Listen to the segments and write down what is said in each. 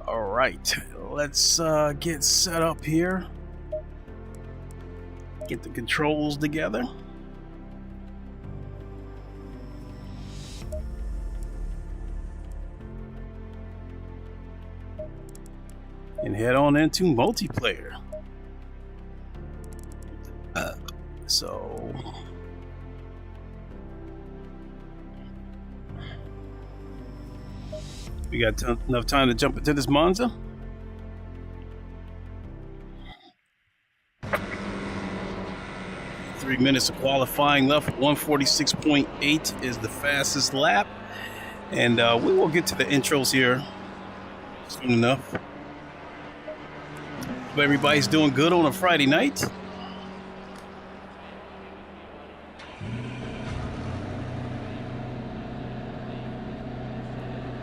All right, let's get set up here. Get the controls together. And head on into multiplayer. So we got enough time to jump into this Monza. Three minutes of qualifying left. 146.8 is the fastest lap. And we will get to the intros here soon enough. Hope everybody's doing good on a Friday night.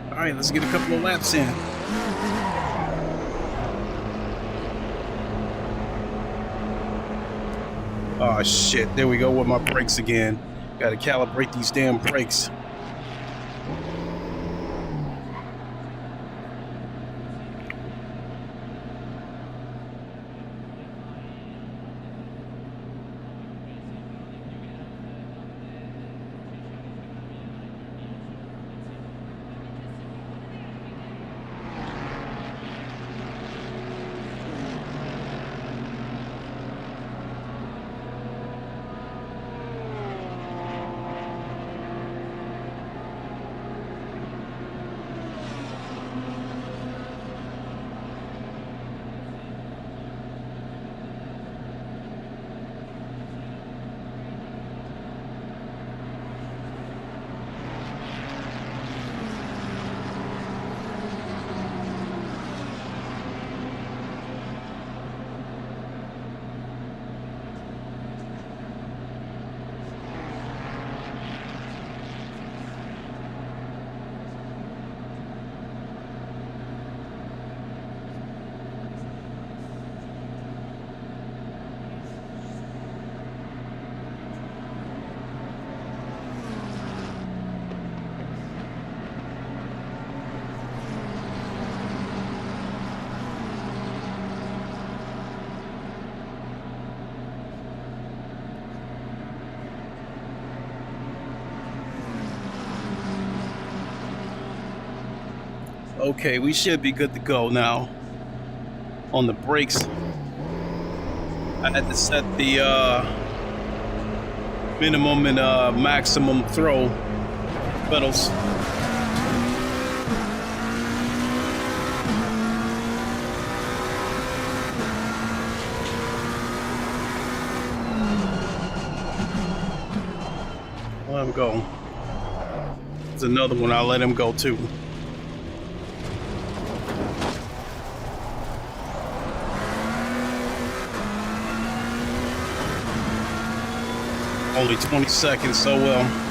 All right, let's get a couple of laps in. Oh shit, there we go with my brakes again. Gotta calibrate these damn brakes. Okay, we should be good to go now. On the brakes, I had to set the minimum and maximum throw pedals. Let him go. There's another one, I'll let him go too. Only 20 seconds, so well.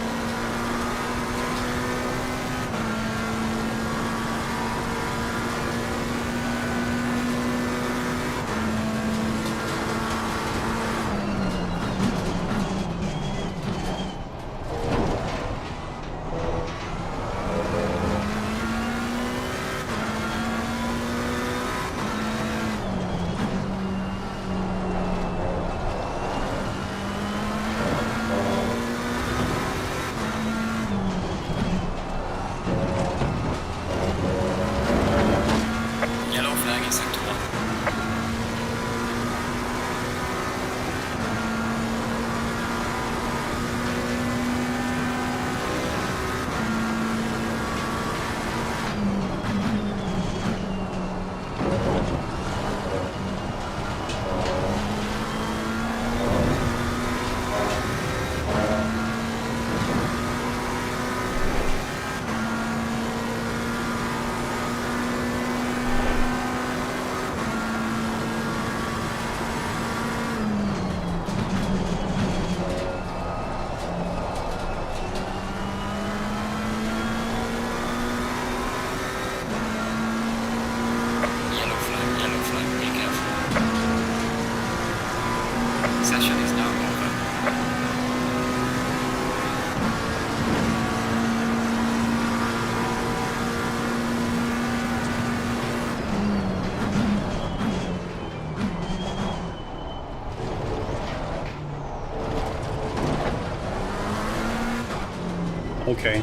Okay.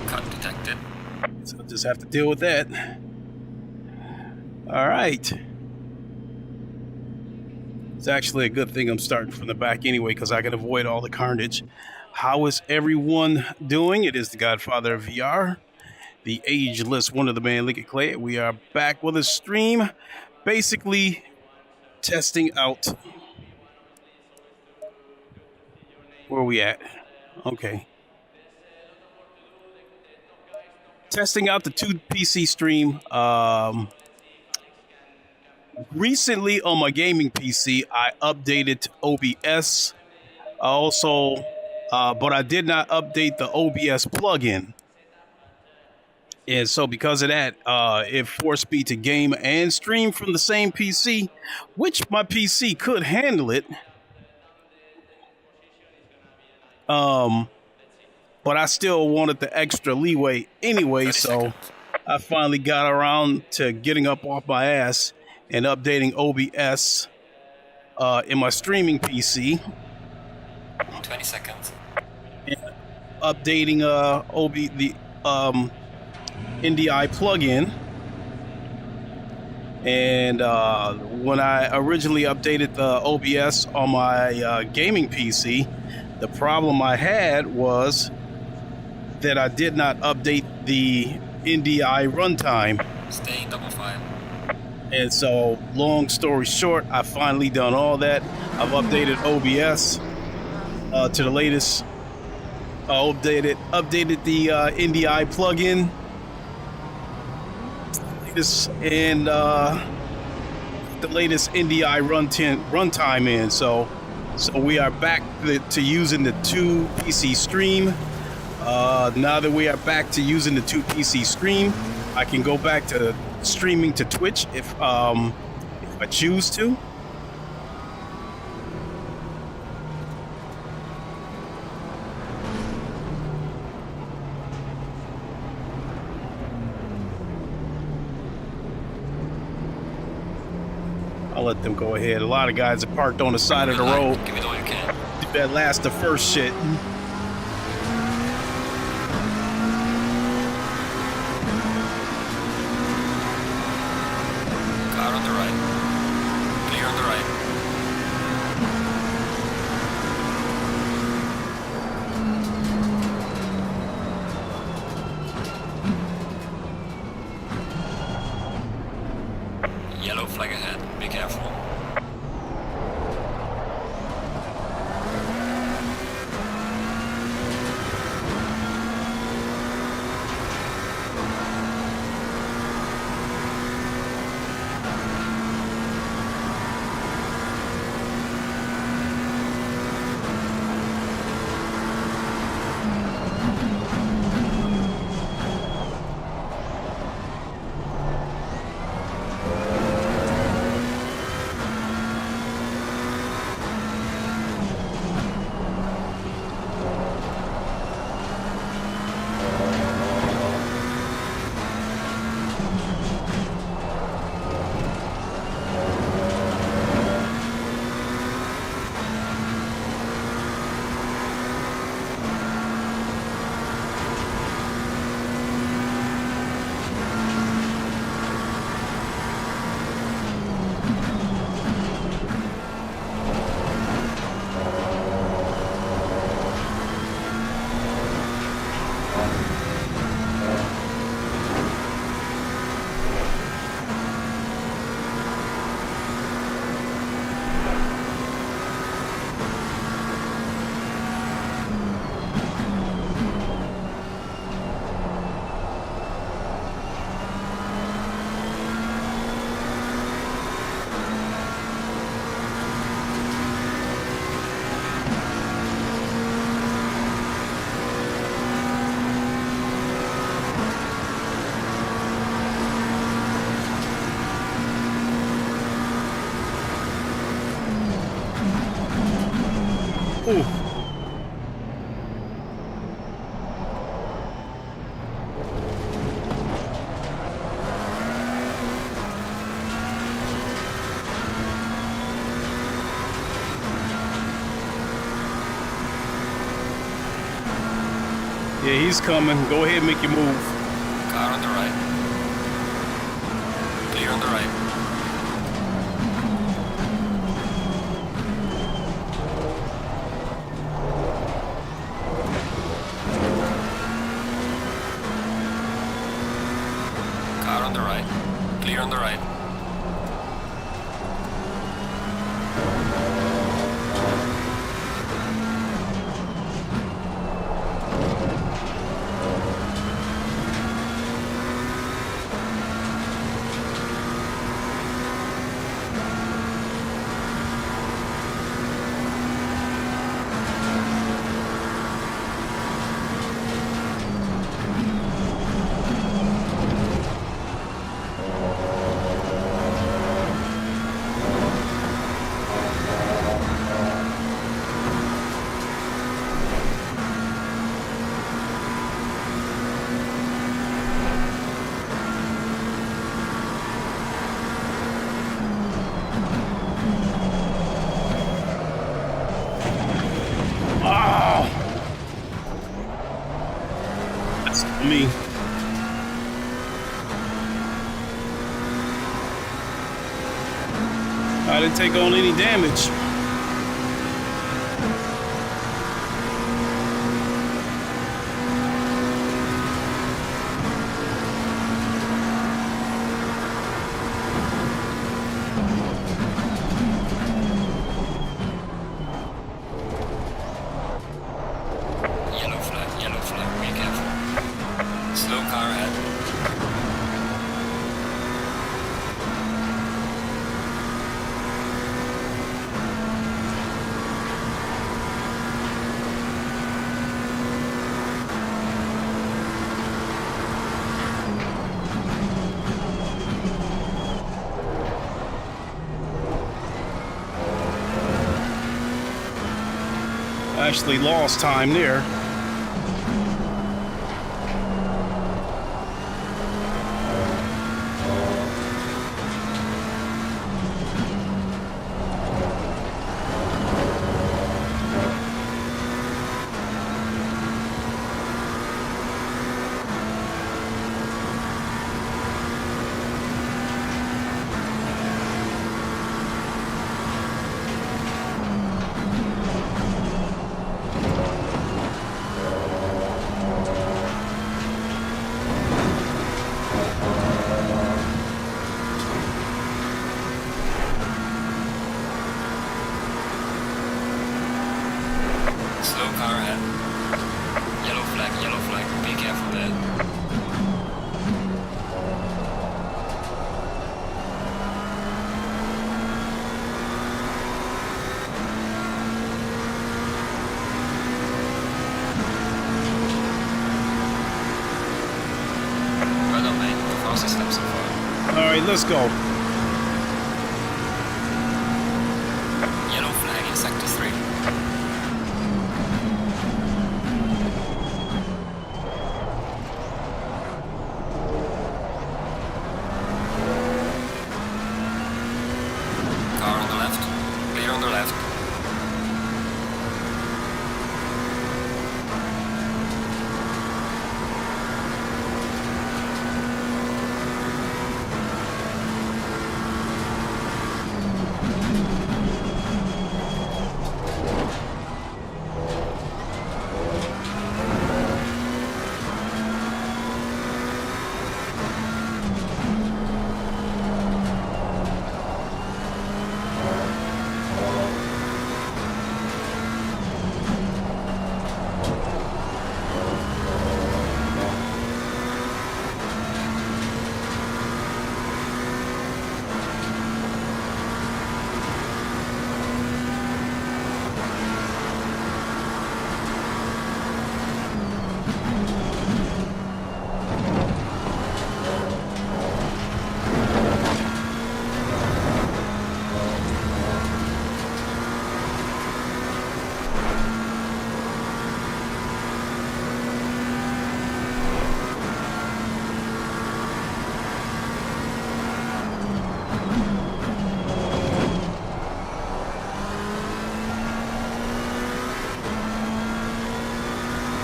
Cut detected. So I'll just have to deal with that. All right. It's actually a good thing I'm starting from the back anyway, because I can avoid all the carnage. How is everyone doing? It is the Godfather of VR, the ageless one of the man, Liquid Clay. We are back with a stream, basically testing out. Where are we at? Okay. Testing out the 2 PC stream. Recently on my gaming PC, I updated OBS. Also, but I did not update the OBS plugin. And so because of that, it forced me to game and stream from the same PC, which my PC could handle it. But I still wanted the extra leeway anyway, so I finally got around to getting up off my ass and updating OBS in my streaming PC. 20 seconds. And updating the NDI plugin. And when I originally updated the OBS on my gaming PC, the problem I had was that I did not update the NDI runtime. Staying double file. And so, long story short, I finally done all that. I've updated OBS to the latest. Updated the NDI plugin. And the latest NDI runtime in. So we are back to using the 2 PC stream. Now that we are back to using the 2 PC stream, I can go back to streaming to Twitch if I choose to. I'll let them go ahead. A lot of guys are parked on the side of the road. Give it all you can. That last the first shit. Car on the right. Clear on the right. Yellow flag ahead. Be careful. Yeah, he's coming. Go ahead and make your move. Car on the right. Clear on the right. Car on the right. Clear on the right. Me. I didn't take on any damage. Yellow flag, be careful. Slow car ahead. Actually lost time there. Slow car ahead. Yellow flag, be careful there. Well done, mate. The fastest lap so far. All right, let's go. Yellow flag in sector 3. Car on the left. Clear on the left.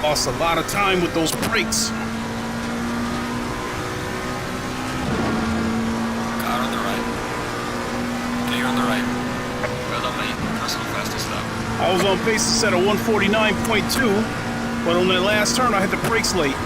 Lost a lot of time with those brakes. Car on the right. Clear on the right. Well done, mate. Personal fastest lap. I was on pace to set a 149.2, but on that last turn I hit the brakes late.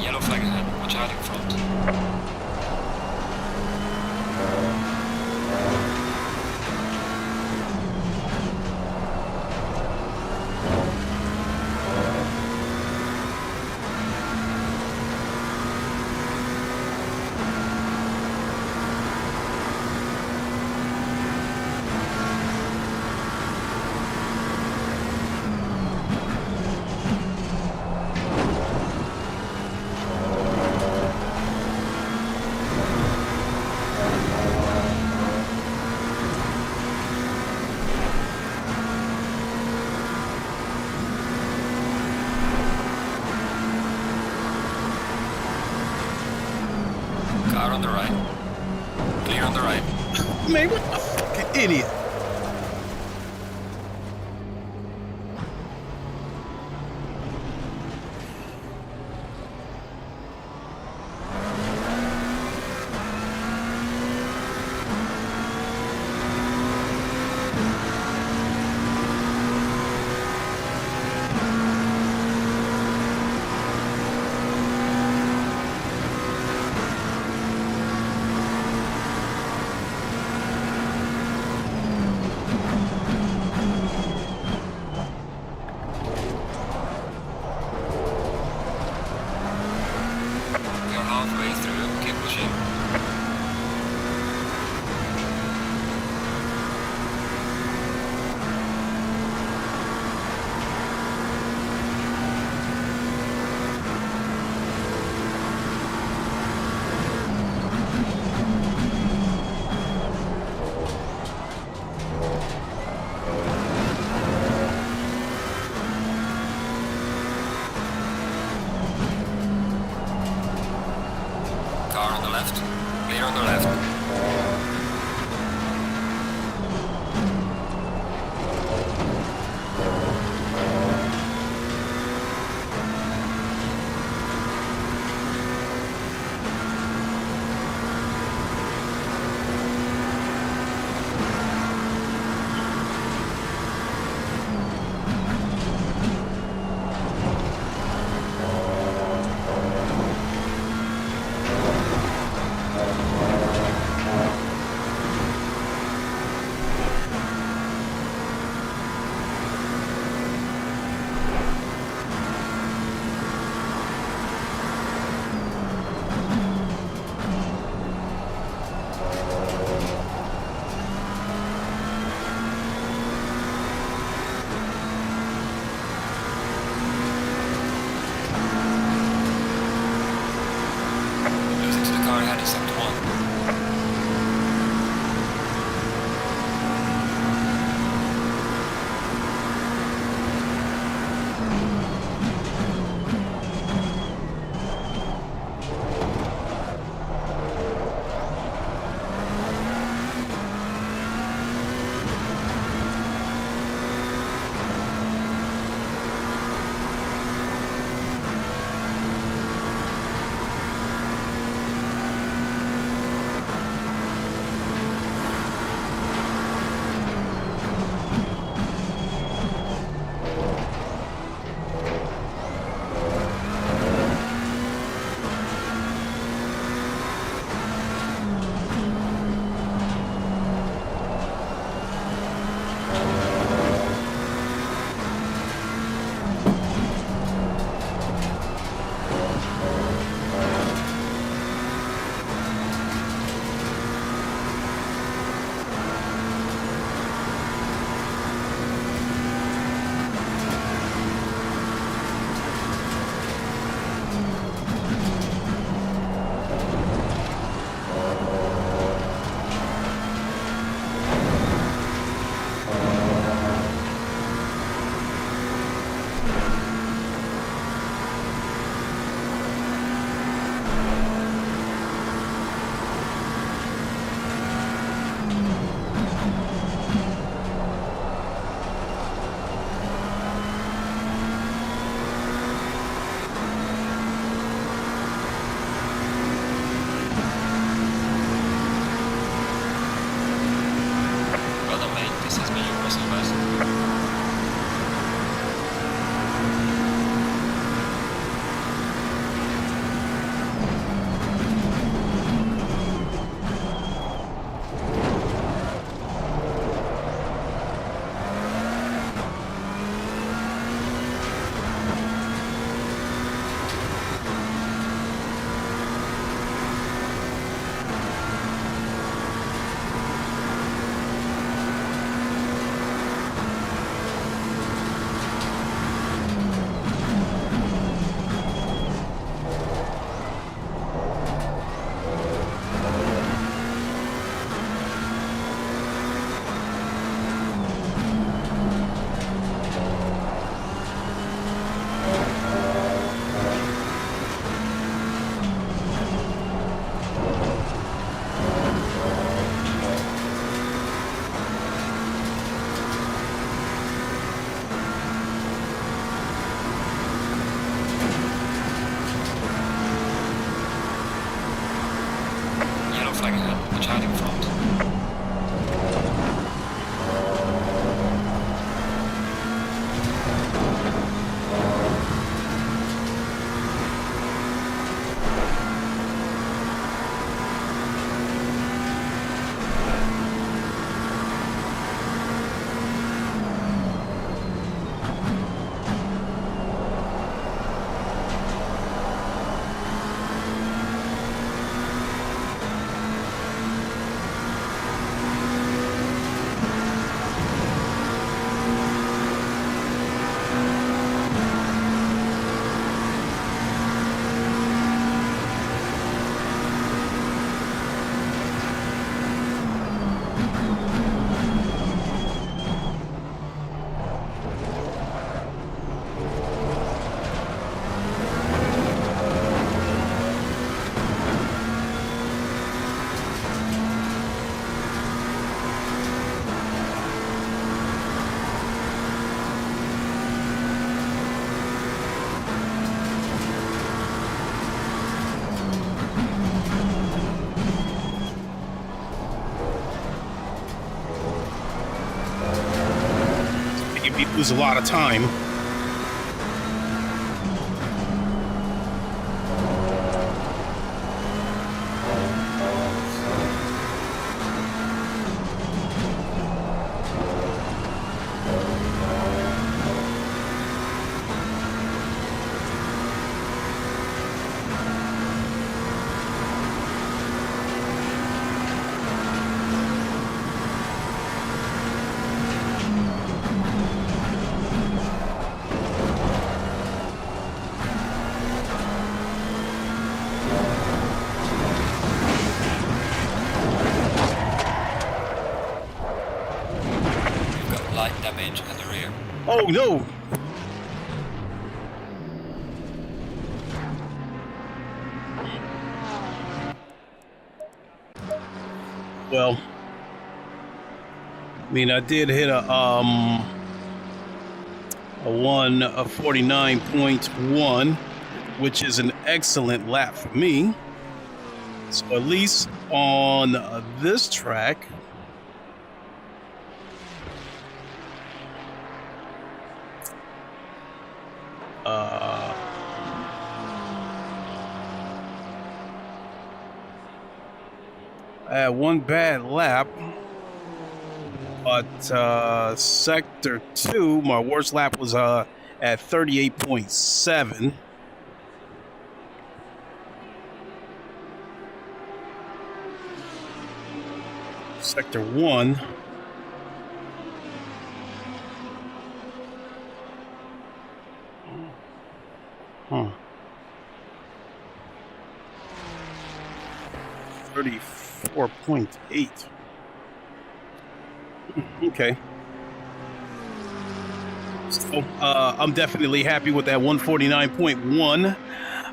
Yellow flag ahead. Watch out in front. Car on the right. Clear on the right. Man, what a fucking idiot. That's not bad. We lose a lot of time. At the rear. Oh no! Well, I mean, I did hit a 149.1, which is an excellent lap for me. So at least on this track, I had one bad lap, but sector 2, my worst lap was at 38.7. Sector 1. Huh. 34.8. Okay. So, I'm definitely happy with that 149.1.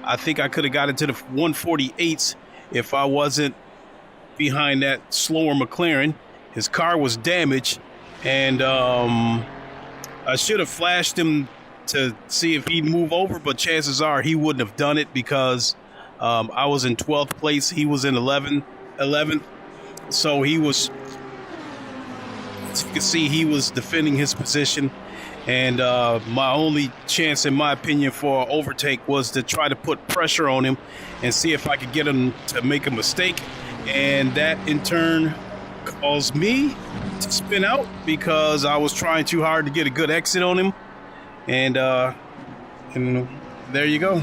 I think I could have got into the 148s if I wasn't behind that slower McLaren. His car was damaged, and I should have flashed him to see if he'd move over, but chances are he wouldn't have done it because I was in 12th place. He was in 11th. So he was As you can see, he was defending his position, and my only chance, in my opinion, for overtake was to try to put pressure on him and see if I could get him to make a mistake, and that in turn caused me to spin out because I was trying too hard to get a good exit on him, and there you go.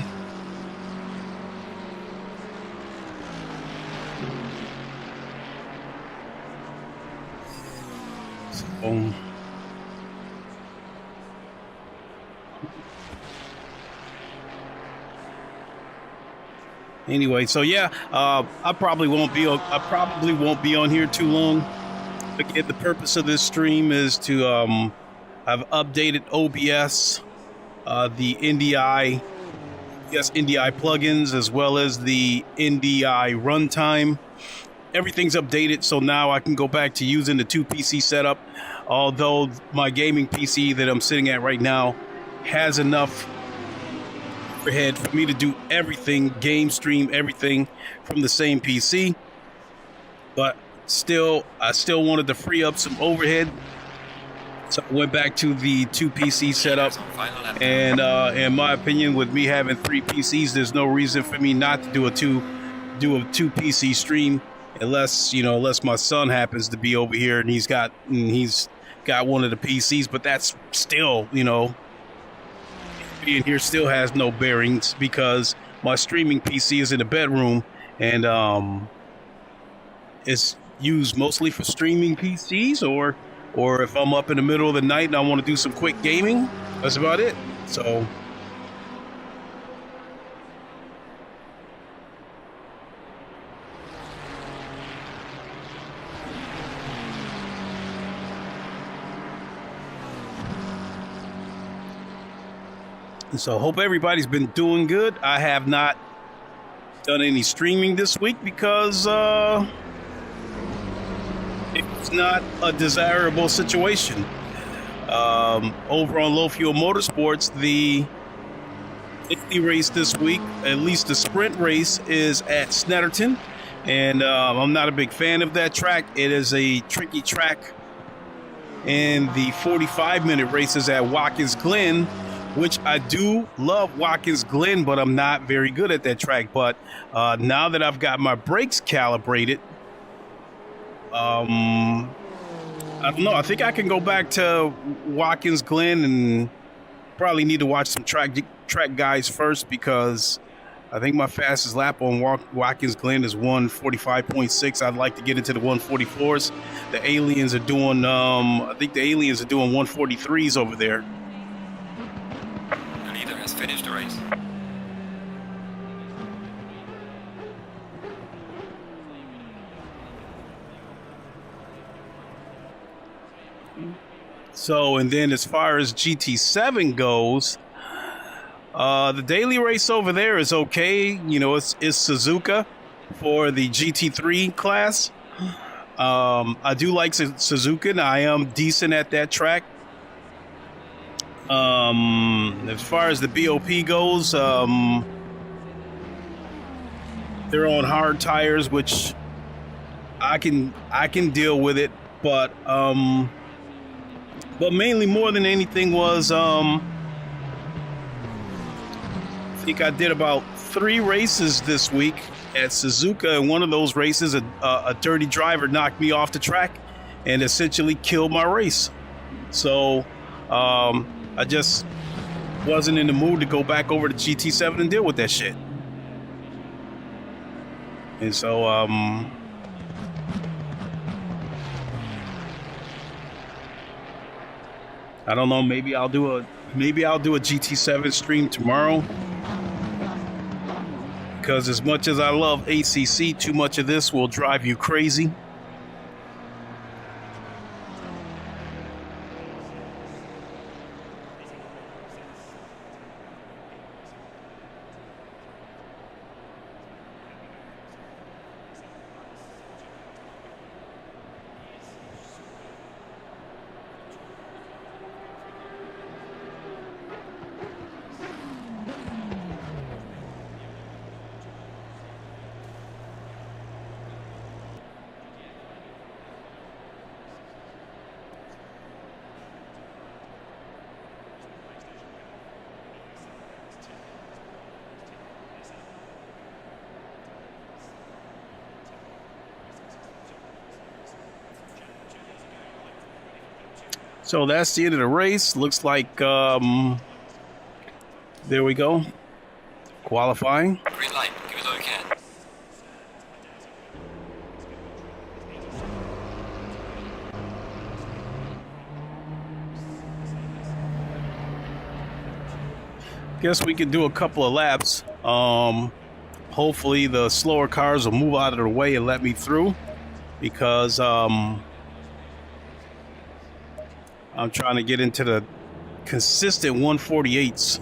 Anyway, so yeah, I probably won't be on here too long. Again, the purpose of this stream is to I've updated OBS, the NDI plugins, as well as the NDI runtime. Everything's updated, so now I can go back to using the 2 PC setup. Although my gaming PC that I'm sitting at right now has enough overhead for me to do everything, game stream everything from the same PC, but I still wanted to free up some overhead, so I went back to the 2 PC setup. And in my opinion, with me having 3 PCs, there's no reason for me not to do a two PC stream, unless my son happens to be over here and he's got one of the PCs. But that's still, being here still has no bearings, because my streaming PC is in the bedroom, and it's used mostly for streaming PCs, or if I'm up in the middle of the night and I want to do some quick gaming. That's about it. So hope everybody's been doing good. I have not done any streaming this week because it's not a desirable situation. Over on Low Fuel Motorsports, the Italy race this week, at least the sprint race, is at Snetterton, and I'm not a big fan of that track. It is a tricky track. And the 45-minute races at Watkins Glen, which I do love Watkins Glen, but I'm not very good at that track. But now that I've got my brakes calibrated, I don't know. I think I can go back to Watkins Glen, and probably need to watch some track guys first, because I think my fastest lap on Watkins Glen is 145.6. I'd like to get into the 144s. The aliens are doing, I think the aliens are doing 143s over there. The leader has finished the race. So, and then as far as GT7 goes, the daily race over there is okay. It's Suzuka for the GT3 class. I do like Suzuka, and I am decent at that track. As far as the BOP goes, they're on hard tires, which I can deal with it, but mainly, more than anything, was I think I did about 3 races this week at Suzuka, and one of those races, a dirty driver knocked me off the track and essentially killed my race. So I just wasn't in the mood to go back over to GT7 and deal with that shit. And so I don't know, maybe I'll do a GT7 stream tomorrow, because as much as I love ACC, too much of this will drive you crazy. So that's the end of the race. Looks like, there we go. Qualifying. Green light, give it all you can. Guess we can do a couple of laps. Hopefully the slower cars will move out of the way and let me through, because I'm trying to get into the consistent 148s.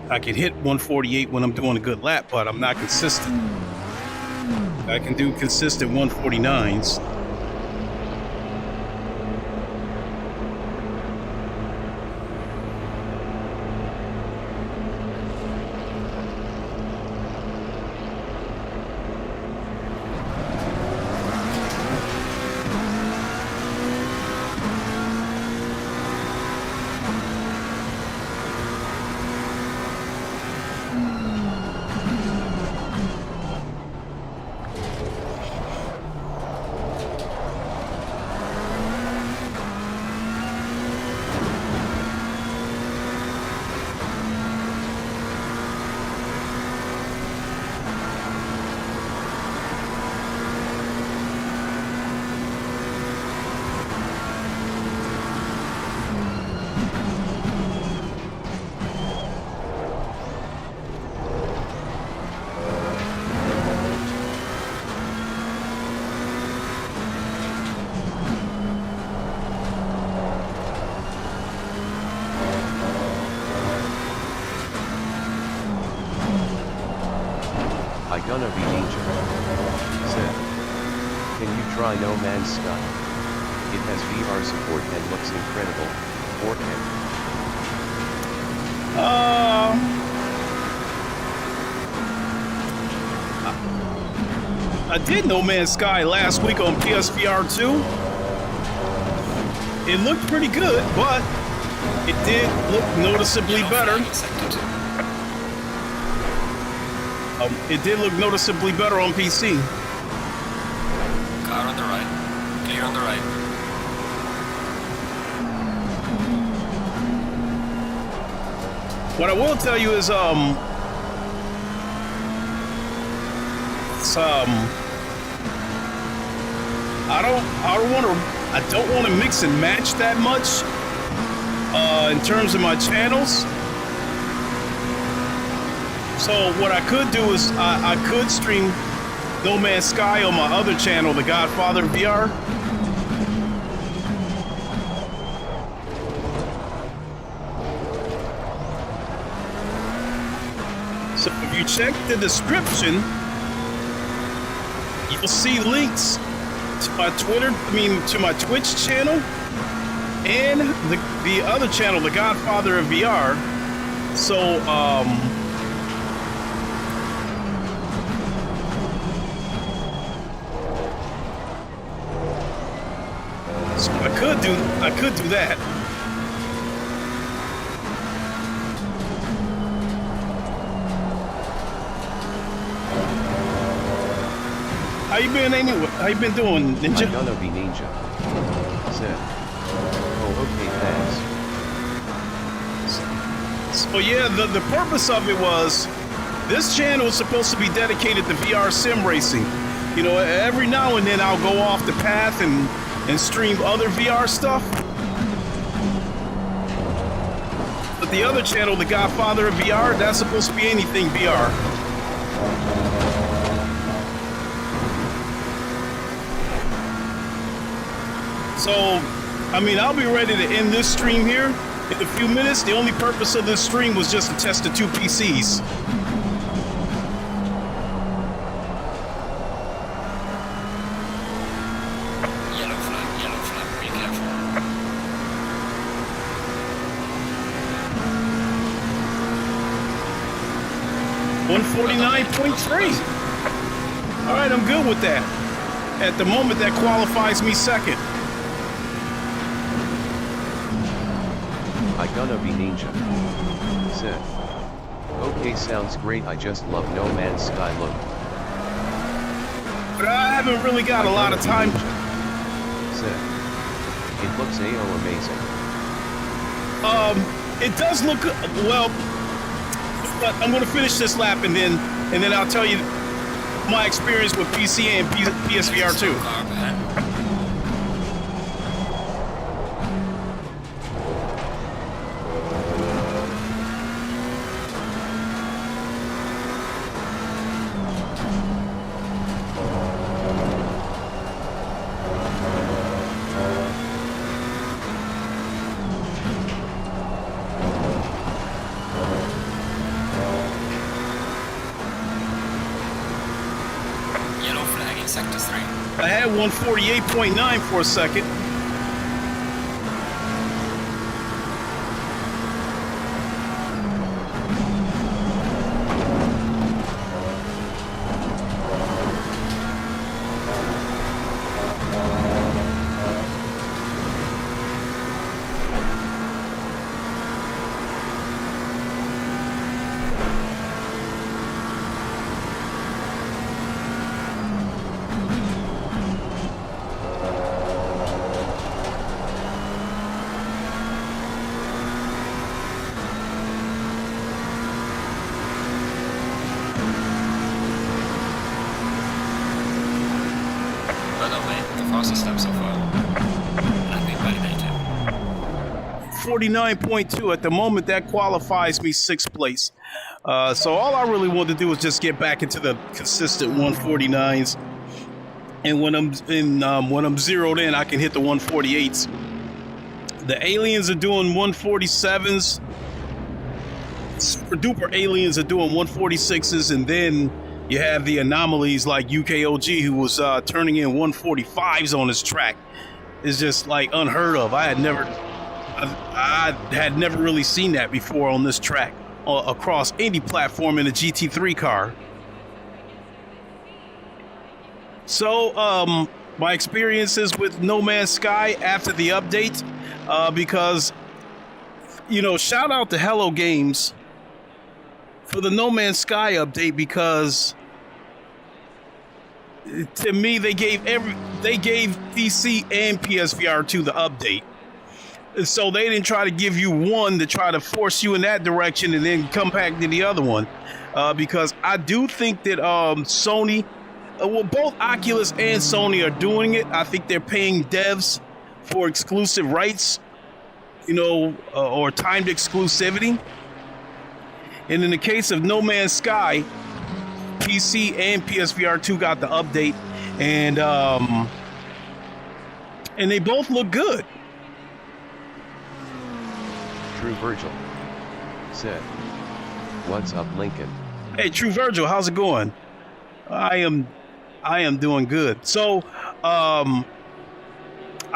I can hit 148 when I'm doing a good lap, but I'm not consistent. I can do consistent 149s. Gonna be danger. Said. Can you try No Man's Sky? It has VR support and looks incredible. 4K. I did No Man's Sky last week on PSVR 2. It looked pretty good, but it did look noticeably better. It did look noticeably better on PC. Car on the right. Clear on the right. What I will tell you is, I don't want to mix and match that much in terms of my channels. So what I could do is I could stream No Man's Sky on my other channel, the Godfather of VR. So if you check the description, you'll see links to my to my Twitch channel and the other channel, the Godfather of VR. So I could do that. How you been anyway? How you been doing, Ninja? I'm gonna be Ninja. Said. Oh, okay, thanks. So yeah, the purpose of it was, this channel is supposed to be dedicated to VR sim racing. You know, every now and then I'll go off the path and stream other VR stuff. But the other channel, the Godfather of VR, that's supposed to be anything VR. So, I mean, I'll be ready to end this stream here in a few minutes. The only purpose of this stream was just to test the two PCs. Yellow flag, be careful. 149.3. All right, I'm good with that. At the moment, that qualifies me second. I gonna be Ninja. Said. Okay, sounds great. I just love No Man's Sky look. but I haven't really got a lot of time. Said, it looks amazing. It does look well, but I'm going to finish this lap and then I'll tell you my experience with PC and PSVR 2. Car behind. Yellow flag in sector 3. I had 148.9 for a second. By the way, the fastest lap so far. I've been validated. 49.2 at the moment. That qualifies me 6th place. So all I really want to do is just get back into the consistent 149s, and when I'm zeroed in, I can hit the 148s. The aliens are doing 147s. Super duper aliens are doing 146s, and then you have the anomalies like UKOG, who was turning in 145s on his track. It's just like unheard of. I had never really seen that before on this track across any platform in a GT3 car. So my experiences with No Man's Sky after the update, because shout out to Hello Games for the No Man's Sky update, because to me they gave PC and PSVR 2 the update. So they didn't try to give you one to try to force you in that direction and then come back to the other one, because I do think that Sony, both Oculus and Sony are doing it. I think they're paying devs for exclusive rights, or timed exclusivity. And in the case of No Man's Sky, PC and PSVR 2 got the update, and they both look good. True Virgil said, "What's up, Lincoln?" Hey, True Virgil, how's it going? I am doing good. So, I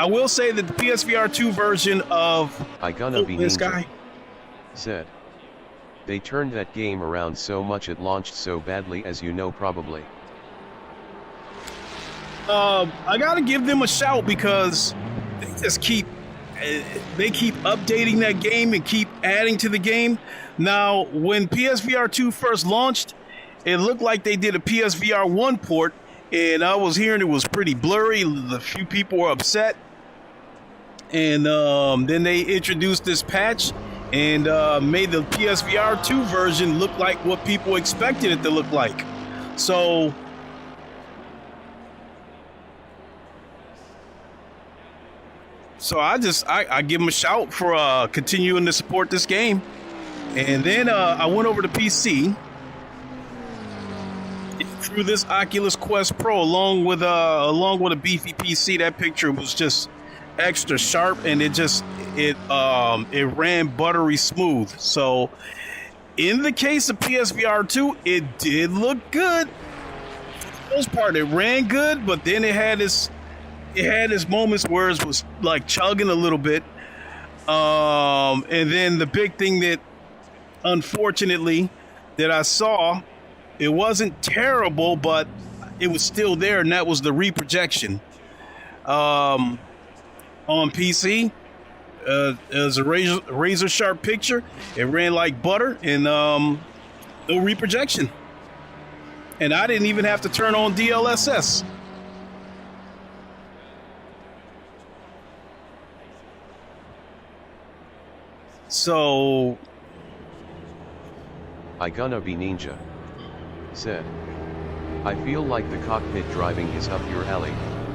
will say that the PSVR 2 version of I gonna be this ninja, guy said, "They turned that game around so much it launched so badly, as you know probably." I gotta give them a shout, because they just keep updating that game and keep adding to the game. Now, when PSVR 2 first launched, it looked like they did a PSVR 1 port, and I was hearing it was pretty blurry. A few people were upset, and then they introduced this patch and made the PSVR 2 version look like what people expected it to look like. So I give them a shout for continuing to support this game. And then I went over to PC through this Oculus Quest Pro along with a beefy PC. That picture was just extra sharp, and it ran buttery smooth. So in the case of PSVR 2, it did look good. For the most part, it ran good, but then it had its moments where it was like chugging a little bit. And then the big thing that, unfortunately, that I saw, it wasn't terrible, but it was still there, and that was the reprojection. On PC, it was a razor sharp picture. It ran like butter, and no reprojection. And I didn't even have to turn on DLSS. So I gonna be ninja. Said. I feel like the cockpit driving is up your alley.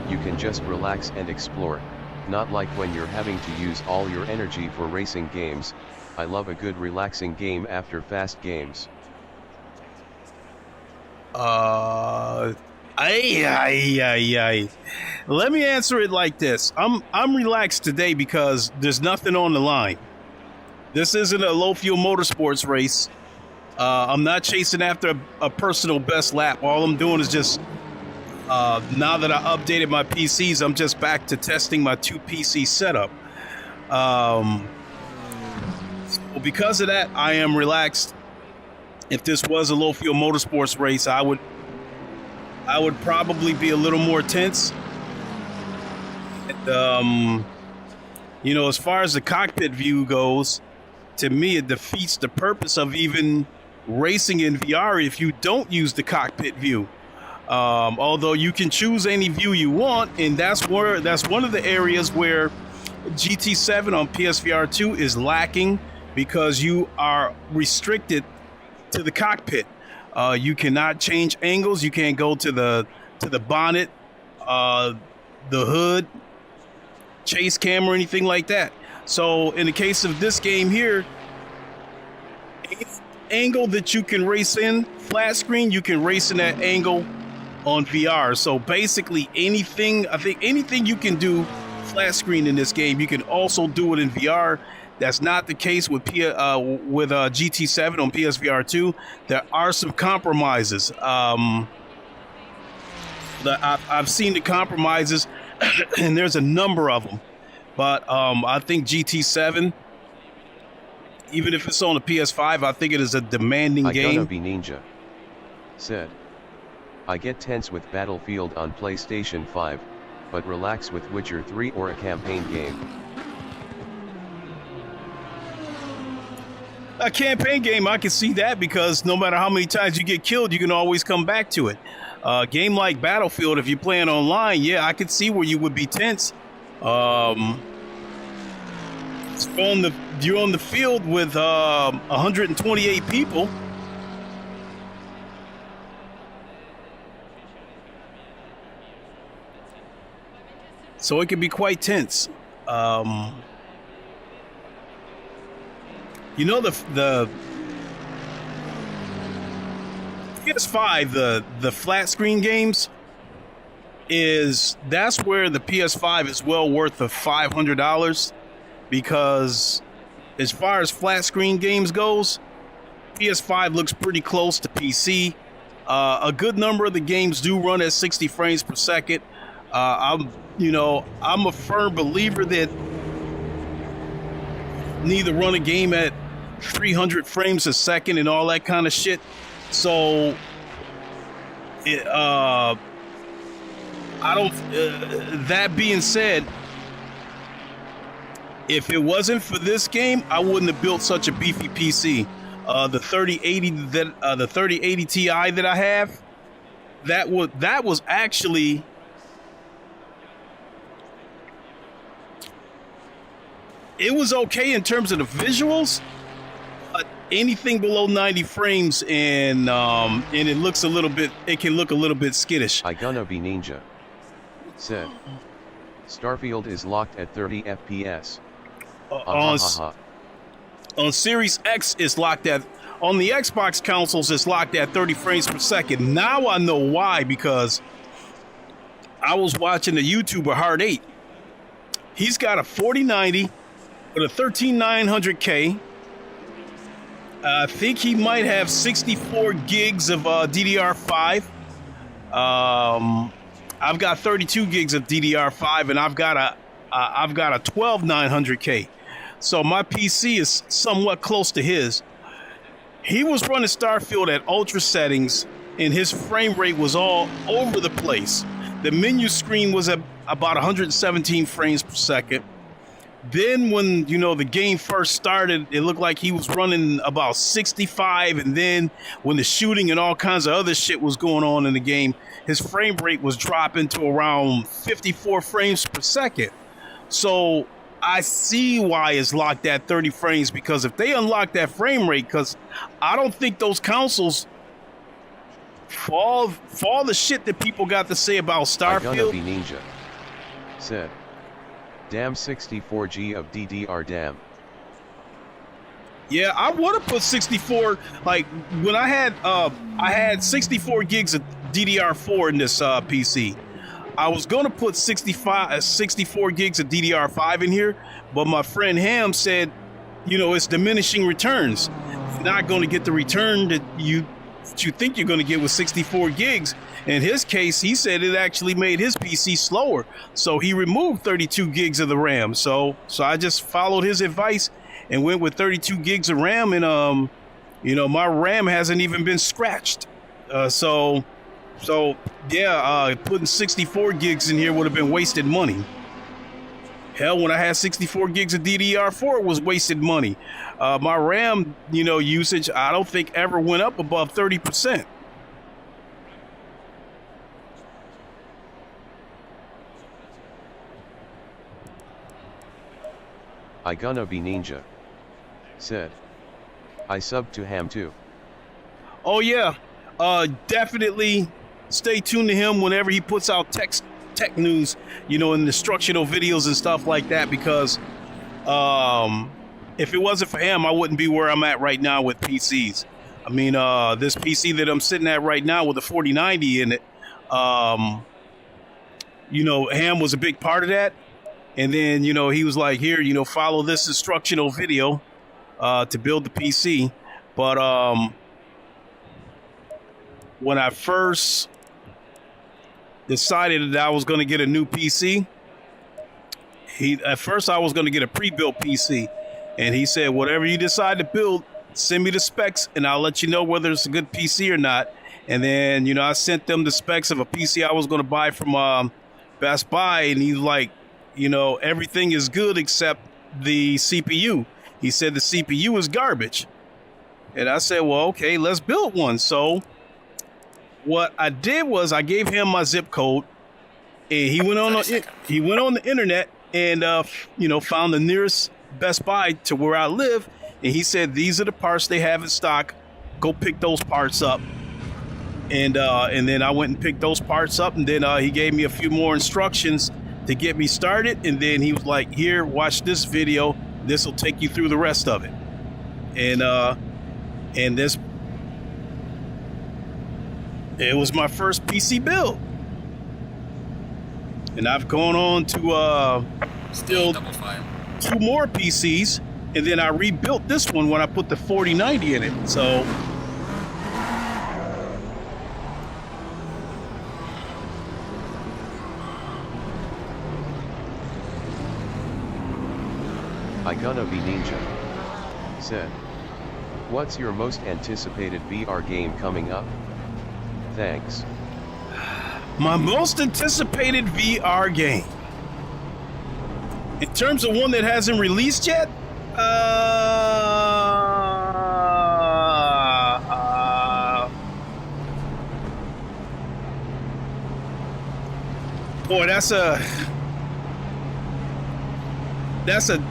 You can just relax and explore. Not like when you're having to use all your energy for racing games. I love a good relaxing game after fast games. Let me answer it like this. I'm relaxed today because there's nothing on the line. This isn't a low fuel motorsports race. I'm not chasing after a personal best lap. All I'm doing is just now that I updated my PCs, I'm just back to testing my 2 PC setup. Well, because of that, I am relaxed. If this was a low fuel motorsports race, I would probably be a little more tense. And, you know, as far as the cockpit view goes, to me, it defeats the purpose of even racing in VR if you don't use the cockpit view. Although you can choose any view you want, and that's one of the areas where GT7 on PSVR 2 is lacking, because you are restricted to the cockpit. You cannot change angles. You can't go to the bonnet, the hood, chase cam, or anything like that. So in the case of this game here, any angle that you can race in flat screen, you can race in that angle on VR. So basically anything, I think anything you can do flat screen in this game, you can also do it in VR. That's not the case with GT7 on PSVR 2. There are some compromises. I've seen the compromises, and there's a number of them. But I think GT7, even if it's on the PS5, I think it is a demanding game. I gonna be ninja. Said. I get tense with Battlefield on PlayStation 5, but relax with Witcher 3 or a campaign game. A campaign game, I can see that, because no matter how many times you get killed, you can always come back to it. A game like Battlefield, if you're playing online, yeah, I could see where you would be tense. You're on the field with 128 people. So it can be quite tense. You know, the PS5, the flat screen games, that's where the PS5 is well worth the $500, because as far as flat screen games goes, PS5 looks pretty close to PC. A good number of the games do run at 60 frames per second. I'm a firm believer that neither run a game at 300 frames a second and all that kind of shit. So that being said, if it wasn't for this game, I wouldn't have built such a beefy PC. The 3080 Ti that I have, that was actually, it was okay in terms of the visuals, but anything below 90 frames and it looks a little bit, it can look a little bit skittish. I gonna be ninja. Said. Starfield is locked at 30 FPS. On Series X, it's locked at, on the Xbox consoles, it's locked at 30 frames per second. Now I know why, because I was watching the YouTuber Hard 8. He's got a 4090 with a 13900K. I think he might have 64 gigs of DDR5. I've got 32 gigs of DDR5, and I've got a 12900K. So my PC is somewhat close to his. He was running Starfield at ultra settings, and his frame rate was all over the place. The menu screen was at about 117 frames per second. Then when, you know, the game first started, it looked like he was running about 65. And then when the shooting and all kinds of other shit was going on in the game, his frame rate was dropping to around 54 frames per second. So I see why it's locked at 30 frames, because if they unlock that frame rate, because I don't think those consoles, for all the shit that people got to say about Starfield. Gonna be Ninja said, damn 64G of DDR damn. Yeah, I would have put 64, like when I had 64 gigs of DDR4 in this PC. I was going to put 64 gigs of DDR5 in here, but my friend Ham said, you know, it's diminishing returns. You're not going to get the return that you think you're going to get with 64 gigs. In his case, he said it actually made his PC slower. So he removed 32 gigs of the RAM. So I just followed his advice and went with 32 gigs of RAM. And, you know, my RAM hasn't even been scratched. So yeah, putting 64 gigs in here would have been wasted money. Hell, when I had 64 gigs of DDR4, it was wasted money. My RAM, you know, usage, I don't think ever went up above 30%. I gonna be Ninja said, I subbed to Ham too. Oh yeah, definitely stay tuned to him whenever he puts out tech news, you know, and instructional videos and stuff like that, because if it wasn't for him, I wouldn't be where I'm at right now with PCs. I mean, this PC that I'm sitting at right now with a 4090 in it, you know, Ham was a big part of that. And then, you know, he was like, here, you know, follow this instructional video to build the PC. But when I first decided that I was going to get a new PC, at first I was going to get a pre-built PC. And he said, whatever you decide to build, send me the specs and I'll let you know whether it's a good PC or not. And then, you know, I sent them the specs of a PC I was going to buy from Best Buy. And he's like, you know, everything is good except the CPU. He said the CPU is garbage. And I said, well, okay, let's build one. So what I did was I gave him my zip code, and he went on the internet and you know, found the nearest Best Buy to where I live, and he said these are the parts they have in stock. Go pick those parts up. And then I went and picked those parts up, and then he gave me a few more instructions to get me started. And then he was like, here, watch this video. This will take you through the rest of it. And this, it was my first PC build. And I've gone on to still 2 more PCs. And then I rebuilt this one when I put the 4090 in it. So I gonna be Ninja said, what's your most anticipated VR game coming up? Thanks. My most anticipated VR game, in terms of one that hasn't released yet, boy, that's a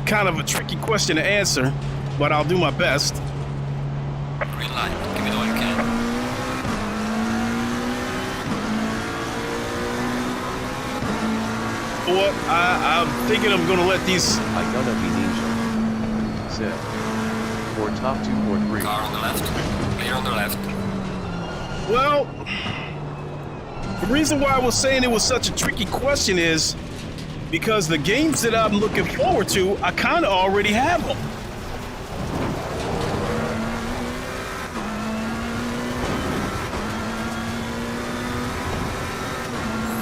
kind of a tricky question to answer, but I'll do my best. Green light, give it all you can. What? I'm thinking I'm gonna let these. I gonna be Ninja said, for top 2 or 3. Car on the left, clear on the left. Well, the reason why I was saying it was such a tricky question is because the games that I'm looking forward to, I kind of already have them.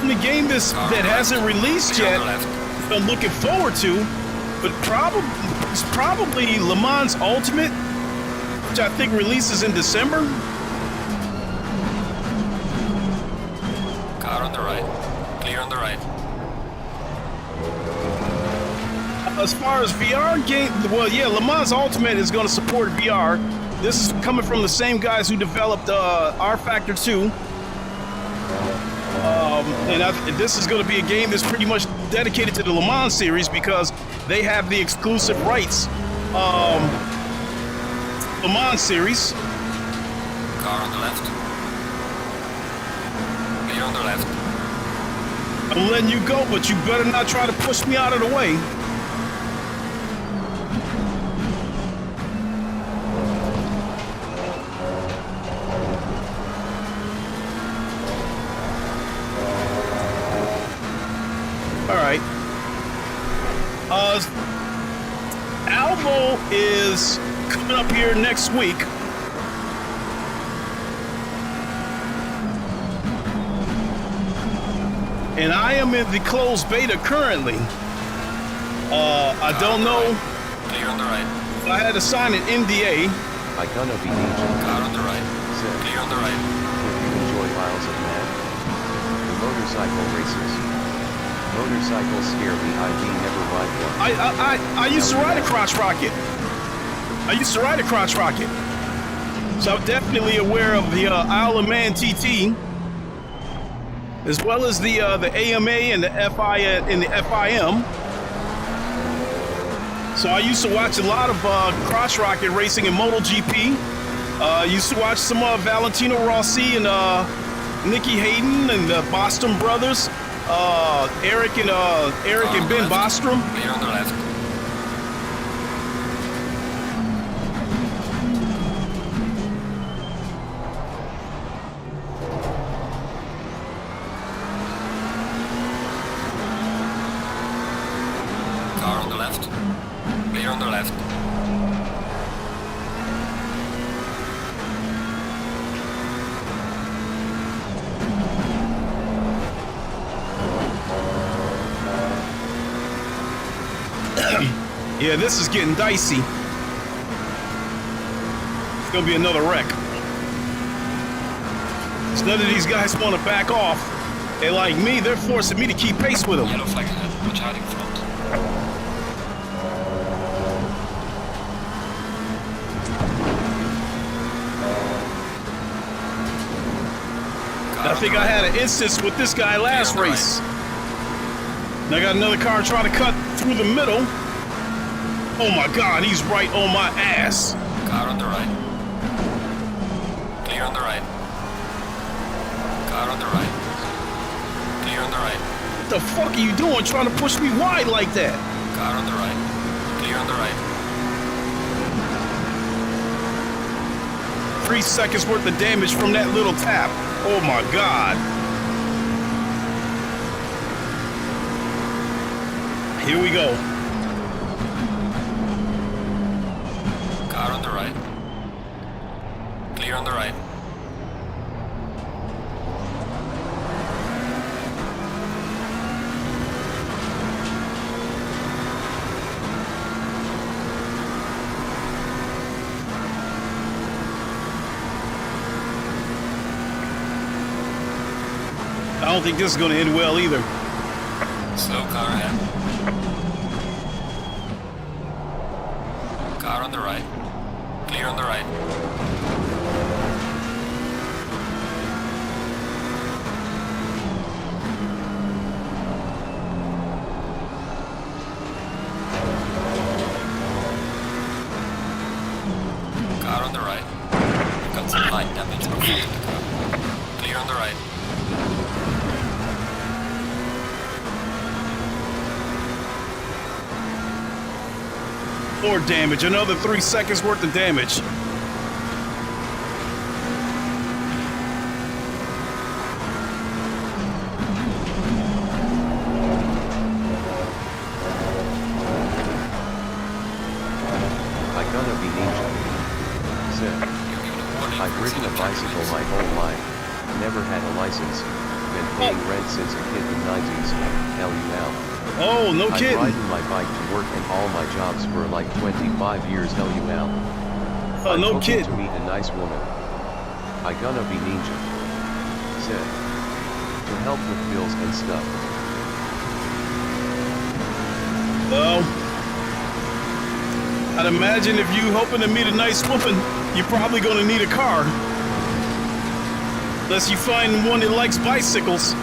The game that hasn't released yet, I'm looking forward to, but it's probably Le Mans Ultimate, which I think releases in December. Car on the right, clear on the right. As far as VR game, well, yeah, Le Mans Ultimate is going to support VR. This is coming from the same guys who developed R Factor 2. This is going to be a game that's pretty much dedicated to the Le Mans series because they have the exclusive rights. Le Mans series. Car on the left. Clear on the left. I'm letting you go, but you better not try to push me out of the way. All right. Alvo is coming up here next week. And I am in the closed beta currently. I don't know. Clear on the right. If I had to sign an NDA. I gonna be ninja. Car on the right. Said, Clear on the right. if you enjoy Isles of Man, the motorcycle races. Motorcycles scare me. I never ride one. I used to ride a crotch rocket. So I'm definitely aware of the Isle of Man TT, as well as the AMA and the FI and the FIM. So I used to watch a lot of crotch rocket racing in MotoGP. Used to watch some Valentino Rossi and Nicky Hayden and the Bostrom brothers. Eric and Ben Bostrom. Clear on the left. Car on the left. Clear on the left. Yeah, this is getting dicey. It's gonna be another wreck. 'Cause none of these guys want to back off. They like me, they're forcing me to keep pace with them. Yellow flag ahead. Watch out in front. I think I had an instance with this guy last race. And I got another car trying to cut through the middle. Oh my God, he's right on my ass. Car on the right. Clear on the right. Car on the right. Clear on the right. What the fuck are you doing trying to push me wide like that? Car on the right. Clear on the right. 3 seconds worth of damage from that little tap. Oh my God. Here we go. Car on the right. Clear on the right. I don't think this is going to end well either. Slow car ahead. Car on the right. Clear on the right. Car on the right. Got some light damage on the front of the car. Clear on the right. More damage, another 3 seconds worth of damage. I gonna be ninja. Said, I've ridden a bicycle my whole life, never had a license, been paying rent since a kid in the 90s, LUL. Oh, no kidding. I've ridden my bike to work and all my jobs for like 25 years, LUL. Oh, I'm no hoping kidding. to meet a nice woman. I gonna be ninja. Said, to help with bills and stuff. Well, I'd imagine if you hoping to meet a nice woman, you're probably going to need a car. Unless you find one that likes bicycles.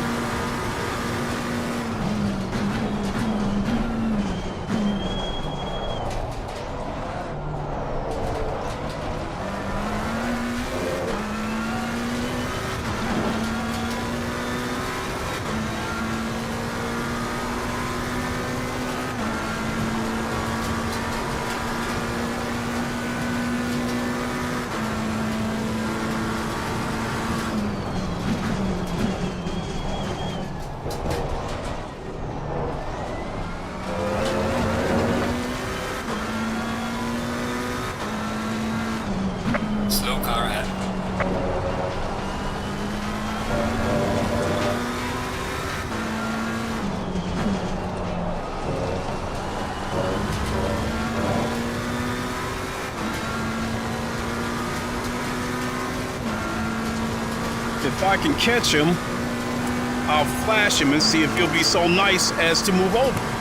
Slow car ahead. If I can catch him, I'll flash him and see if he'll be so nice as to move over.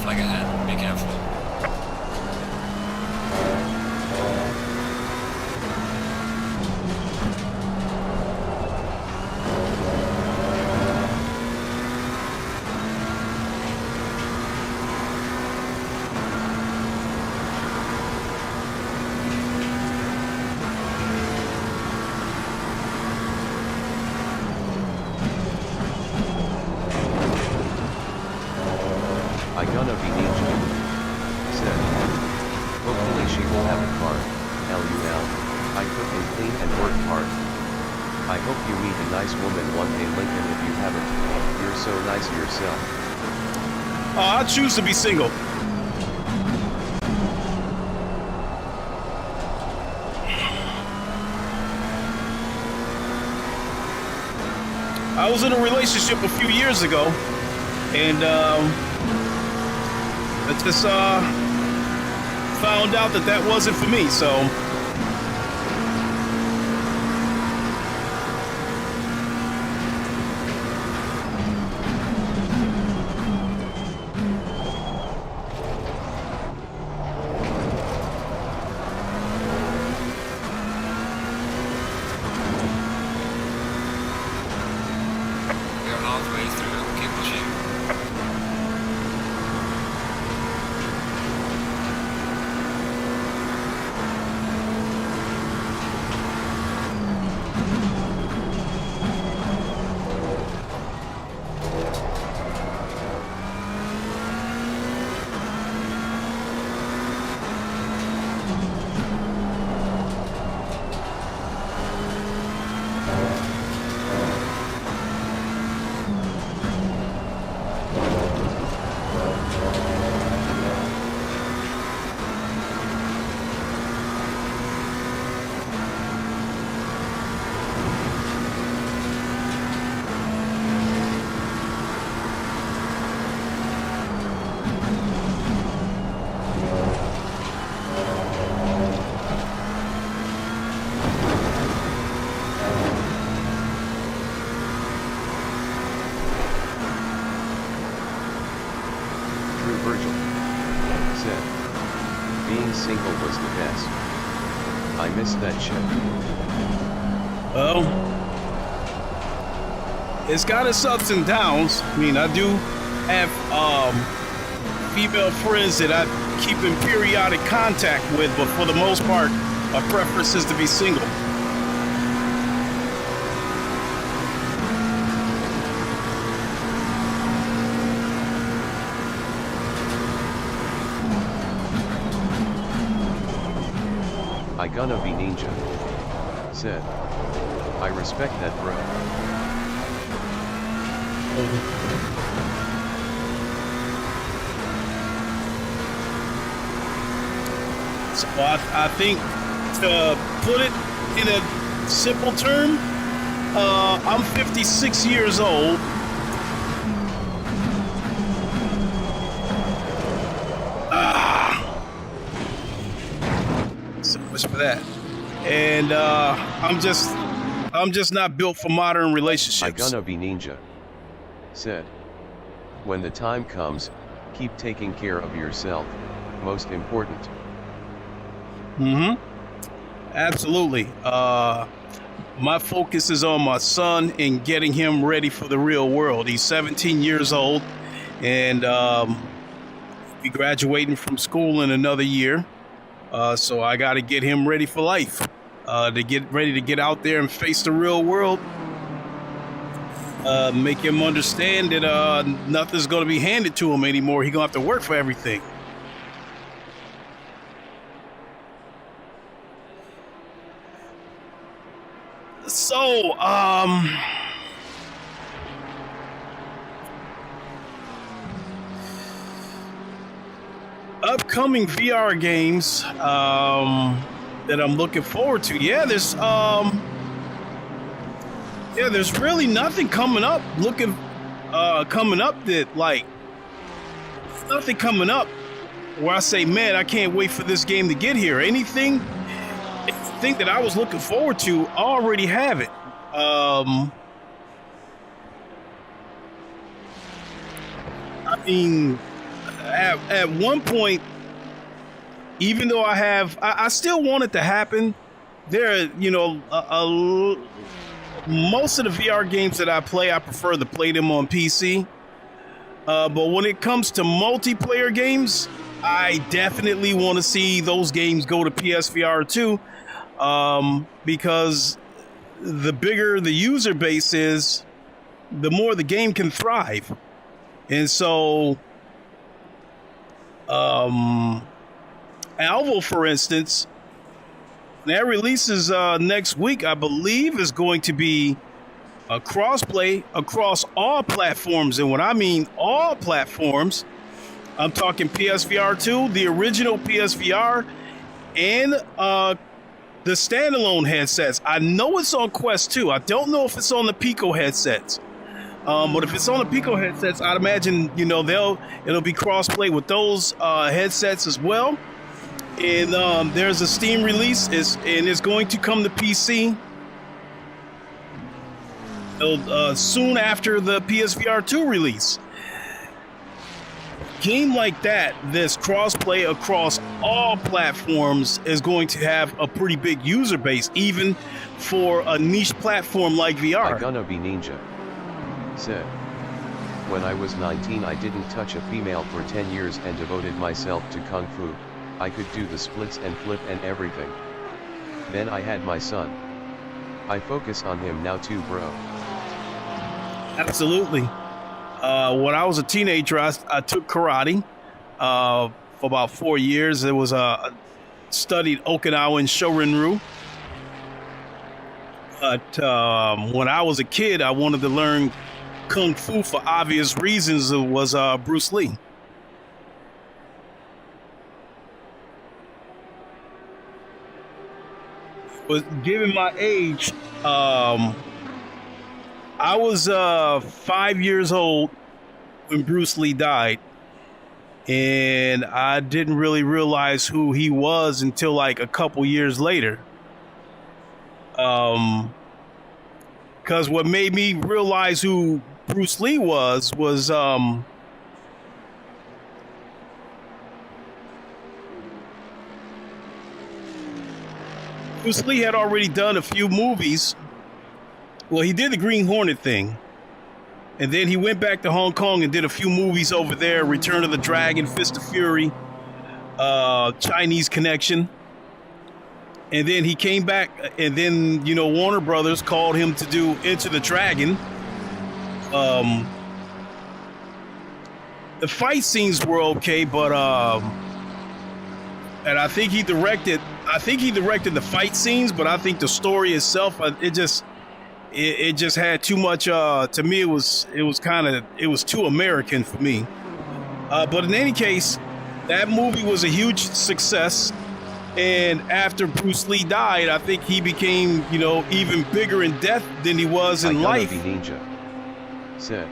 Flag ahead, be careful. I gonna be ninja. Said. Hopefully she will have a car. LUL. I cook and clean and work hard. I hope you meet a nice woman one day, Lincoln. If you haven't, you're so nice yourself. I choose to be single. I was in a relationship a few years ago, and I just found out that wasn't for me, so. We're halfway through, keep pushing. Virgil said, being single was the best. I miss that shit. Well, it's got its ups and downs. I mean, I do have female friends that I keep in periodic contact with, but for the most part, my preference is to be single. I gonna be ninja said, I respect that, bro. So I think, to put it in a simple term, I'm 56 years old. So much for that. And I'm just not built for modern relationships. I gonna be ninja said, when the time comes, keep taking care of yourself, most important. Absolutely. My focus is on my son and getting him ready for the real world. He's 17 years old, and be graduating from school in another year. So I got to get him ready for life, to get ready to get out there and face the real world. Make him understand that nothing's going to be handed to him anymore. He's going to have to work for everything. So, upcoming VR games that I'm looking forward to. Yeah, there's really nothing coming up. Coming up that nothing coming up where I say, man, I can't wait for this game to get here. Anything that I was looking forward to, I already have it. I mean, at one point, even though I still want it to happen. There, most of the VR games that I play, I prefer to play them on PC. But when it comes to multiplayer games, I definitely want to see those games go to PSVR too. Because the bigger the user base is, the more the game can thrive. And so, Alvo, for instance, that releases next week, I believe, is going to be a crossplay across all platforms. And when I mean all platforms, I'm talking PSVR 2, the original PSVR, and the standalone headsets. I know it's on Quest 2. I don't know if it's on the Pico headsets. But if it's on the Pico headsets, I'd imagine, it'll be crossplay with those headsets as well. And there's a Steam release, and it's going to come to PC soon after the PSVR 2 release. Game like that, this crossplay across all platforms, is going to have a pretty big user base, even for a niche platform like VR. I gonna be ninja said, when I was 19 I didn't touch a female for 10 years and devoted myself to Kung Fu. I could do the splits and flip and everything. Then I had my son. I focus on him now too, bro. Absolutely. When I was a teenager, I took karate for about 4 years. It was studied Okinawan Shorin-ryu. But when I was a kid, I wanted to learn Kung Fu for obvious reasons. It was Bruce Lee. But given my age, I was 5 years old when Bruce Lee died, and I didn't really realize who he was until like a couple years later. Because what made me realize who Bruce Lee was Bruce Lee had already done a few movies. Well, he did the Green Hornet thing. And then he went back to Hong Kong and did a few movies over there. Return of the Dragon, Fist of Fury, Chinese Connection. And then he came back, and then, you know, Warner Brothers called him to do Enter the Dragon. The fight scenes were okay, but and I think he directed the fight scenes, but I think the story itself, it just had too much. To me, it was too American for me. But in any case, that movie was a huge success. And after Bruce Lee died, I think he became, you know, even bigger in death than he was in life. Be Ninja said,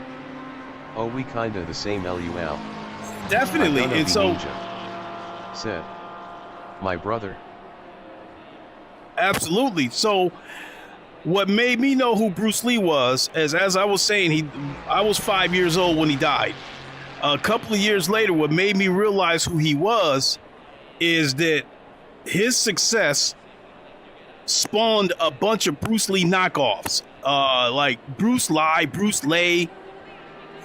"Oh, we kinda the same LUL." Definitely, and so Ninja said, "My brother." Absolutely. So, what made me know who Bruce Lee was, as I was saying, I was 5 years old when he died. A couple of years later, what made me realize who he was is that his success spawned a bunch of Bruce Lee knockoffs, like Bruce Lee, Bruce Lee,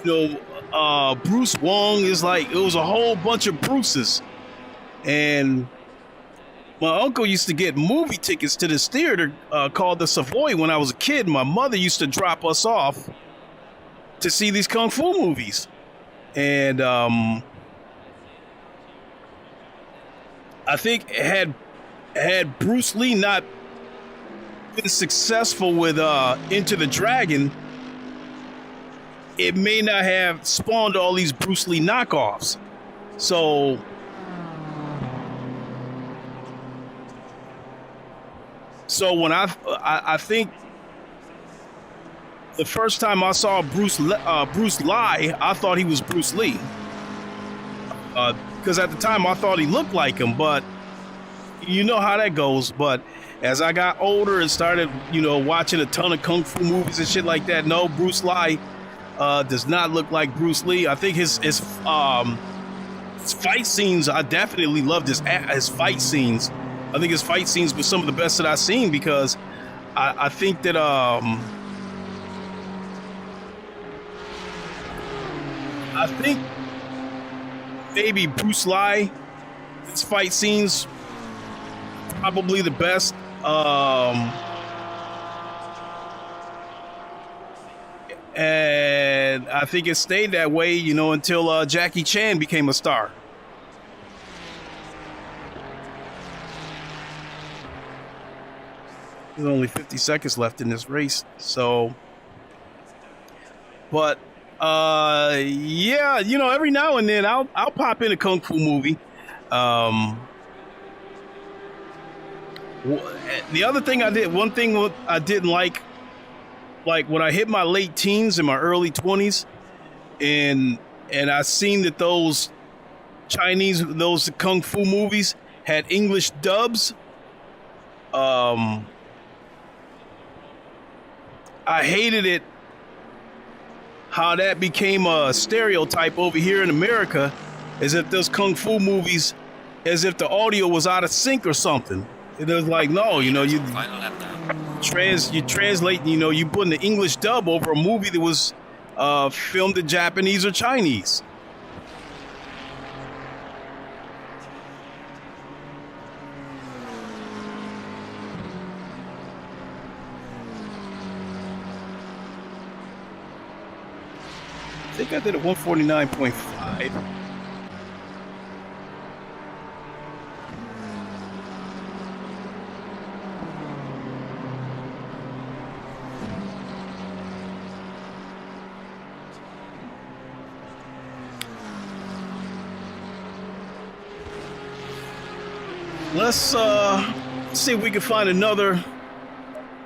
you know, Bruce Wong. Is like, it was a whole bunch of Bruces. And my uncle used to get movie tickets to this theater called the Savoy when I was a kid. My mother used to drop us off to see these kung fu movies. And I think had Bruce Lee not been successful with Enter the Dragon, it may not have spawned all these Bruce Lee knockoffs. So when I think the first time I saw Bruce Lee, I thought he was Bruce Lee. Because at the time I thought he looked like him, but you know how that goes. But as I got older and started, you know, watching a ton of kung fu movies and shit like that, no, Bruce Lee does not look like Bruce Lee. I think his fight scenes, I definitely loved his fight scenes. I think his fight scenes were some of the best that I've seen, because I think that I think maybe Bruce Lee, his fight scenes, probably the best. And I think it stayed that way, you know, until Jackie Chan became a star. There's only 50 seconds left in this race, so. But yeah, you know, every now and then I'll pop in a kung fu movie. The other thing one thing I didn't like when I hit my late teens and my early 20s, and I seen that those kung fu movies had English dubs. I hated it, how that became a stereotype over here in America, as if those kung fu movies, as if the audio was out of sync or something. It was like, no, you know, you translate, you know, you put an English dub over a movie that was filmed in Japanese or Chinese. I think I did a 149.5. Let's see if we can find another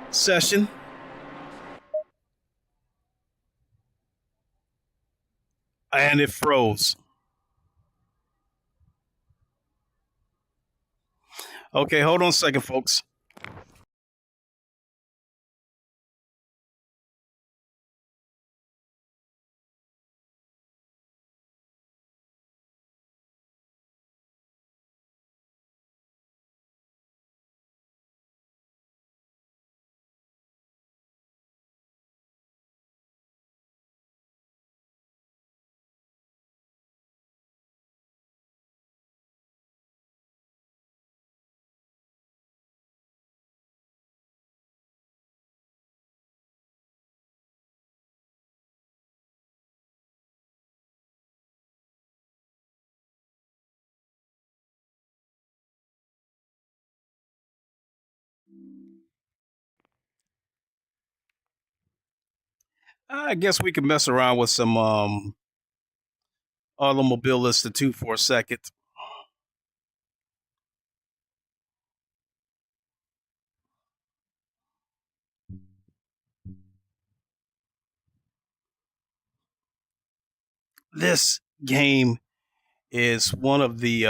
session. And it froze. Okay, hold on a second, folks. I guess we can mess around with some Automobilista 2 for a second. This game is one of the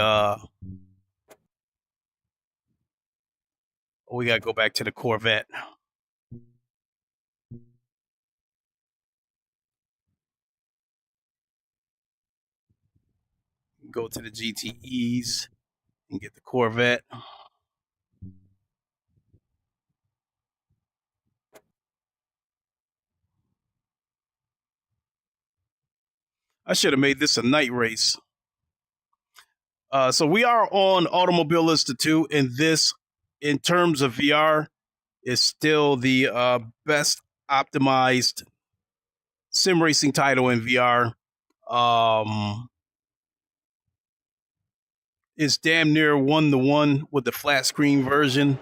we gotta go back to the Corvette. Go to the GTEs and get the Corvette. I should have made this a night race. So we are on Automobilista 2, and this, in terms of VR, is still the best optimized sim racing title in VR. It's damn near 1-to-1 with the flat screen version.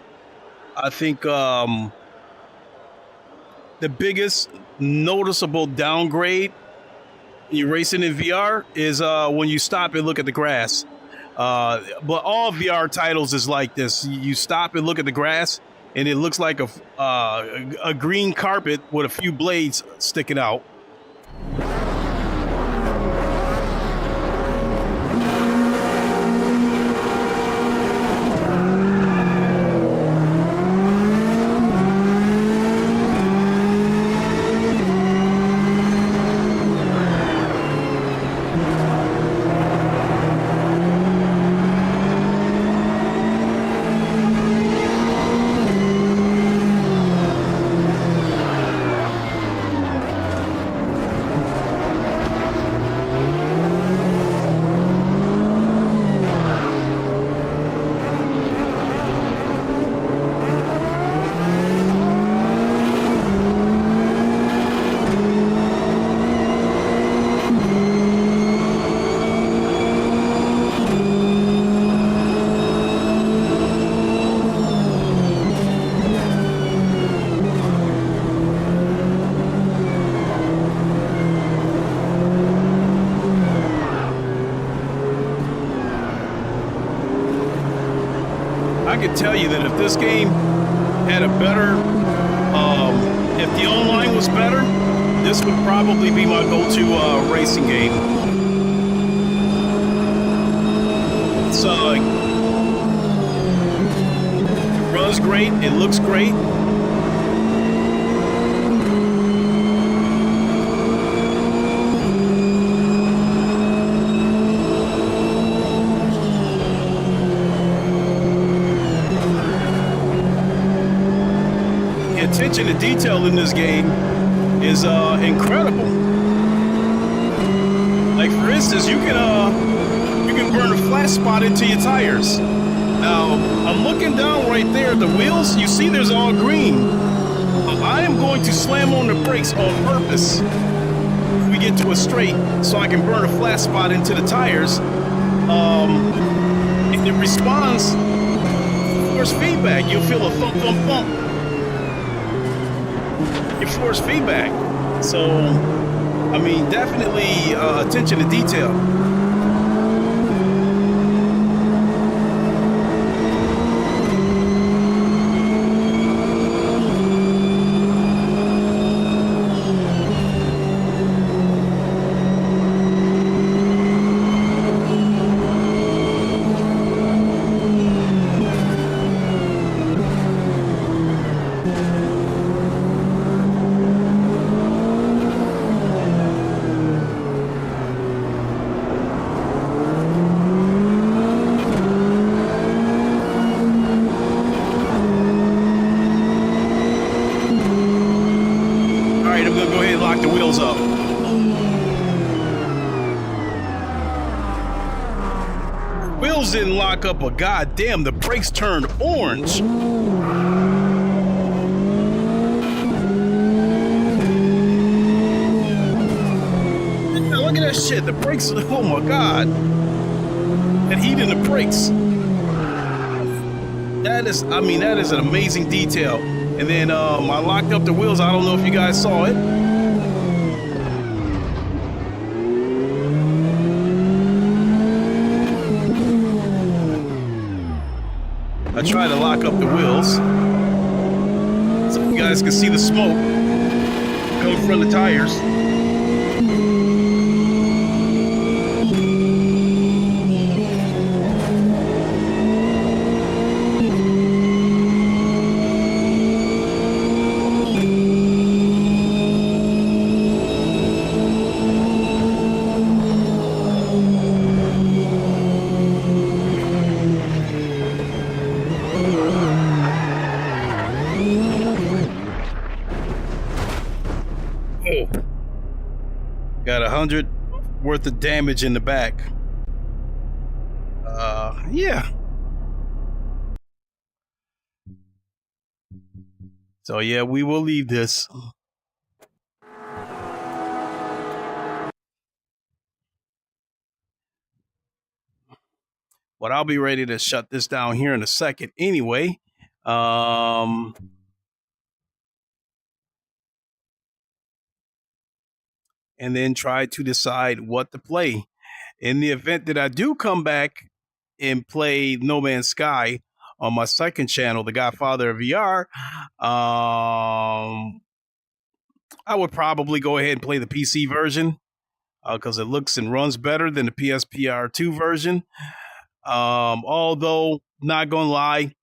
I think the biggest noticeable downgrade when you're racing in VR is when you stop and look at the grass. But all VR titles is like this. You stop and look at the grass, and it looks like a green carpet with a few blades sticking out. I can tell you that if this game had a better, if the online was better, this would probably be my go-to racing game. It's it runs great, it looks great. Attention to detail in this game is incredible. Like, for instance, you can burn a flat spot into your tires. Now, I'm looking down right there at the wheels. You see there's all green. I am going to slam on the brakes on purpose if we get to a straight so I can burn a flat spot into the tires. And it responds to force feedback. You'll feel a thump, thump, thump. Force feedback. So, I mean, definitely attention to detail. Didn't lock up, but goddamn, the brakes turned orange. Yeah, look at that shit. The brakes, oh my god. That heat in the brakes. That is, I mean, that is an amazing detail. And then I locked up the wheels. I don't know if you guys saw it. I try to lock up the wheels so you guys can see the smoke coming from the tires. Got 100 worth of damage in the back. Yeah. So yeah, we will leave this. But I'll be ready to shut this down here in a second anyway. And then try to decide what to play. In the event that I do come back and play No Man's Sky on my second channel, the Godfather of VR, I would probably go ahead and play the PC version because it looks and runs better than the PSVR 2 version. Although, not gonna lie,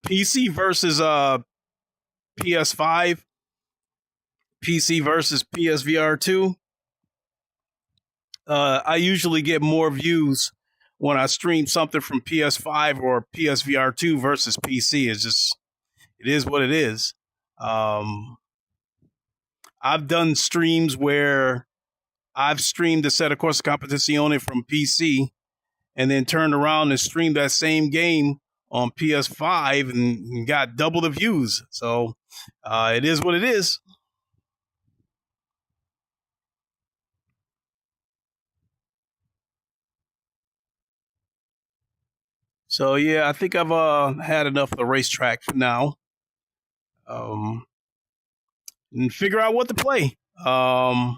PC versus PS5, PC versus PSVR 2, I usually get more views when I stream something from PS5 or PSVR 2 versus PC. It's just, it is what it is. I've done streams where I've streamed a set of Corsa Competizione from PC and then turned around and streamed that same game on PS5 and got double the views. So it is what it is. So yeah, I think I've had enough of the racetrack for now. And figure out what to play. Now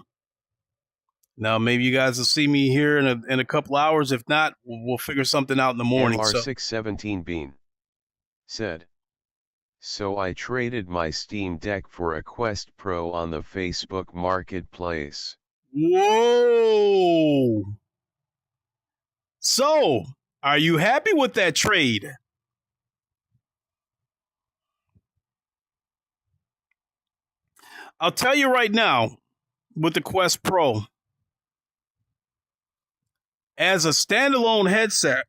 maybe you guys will see me here in a couple hours. If not, we'll figure something out in the morning. MR617 Bean said, so I traded my Steam Deck for a Quest Pro on the Facebook Marketplace. Whoa! So, are you happy with that trade? I'll tell you right now, with the Quest Pro, as a standalone headset,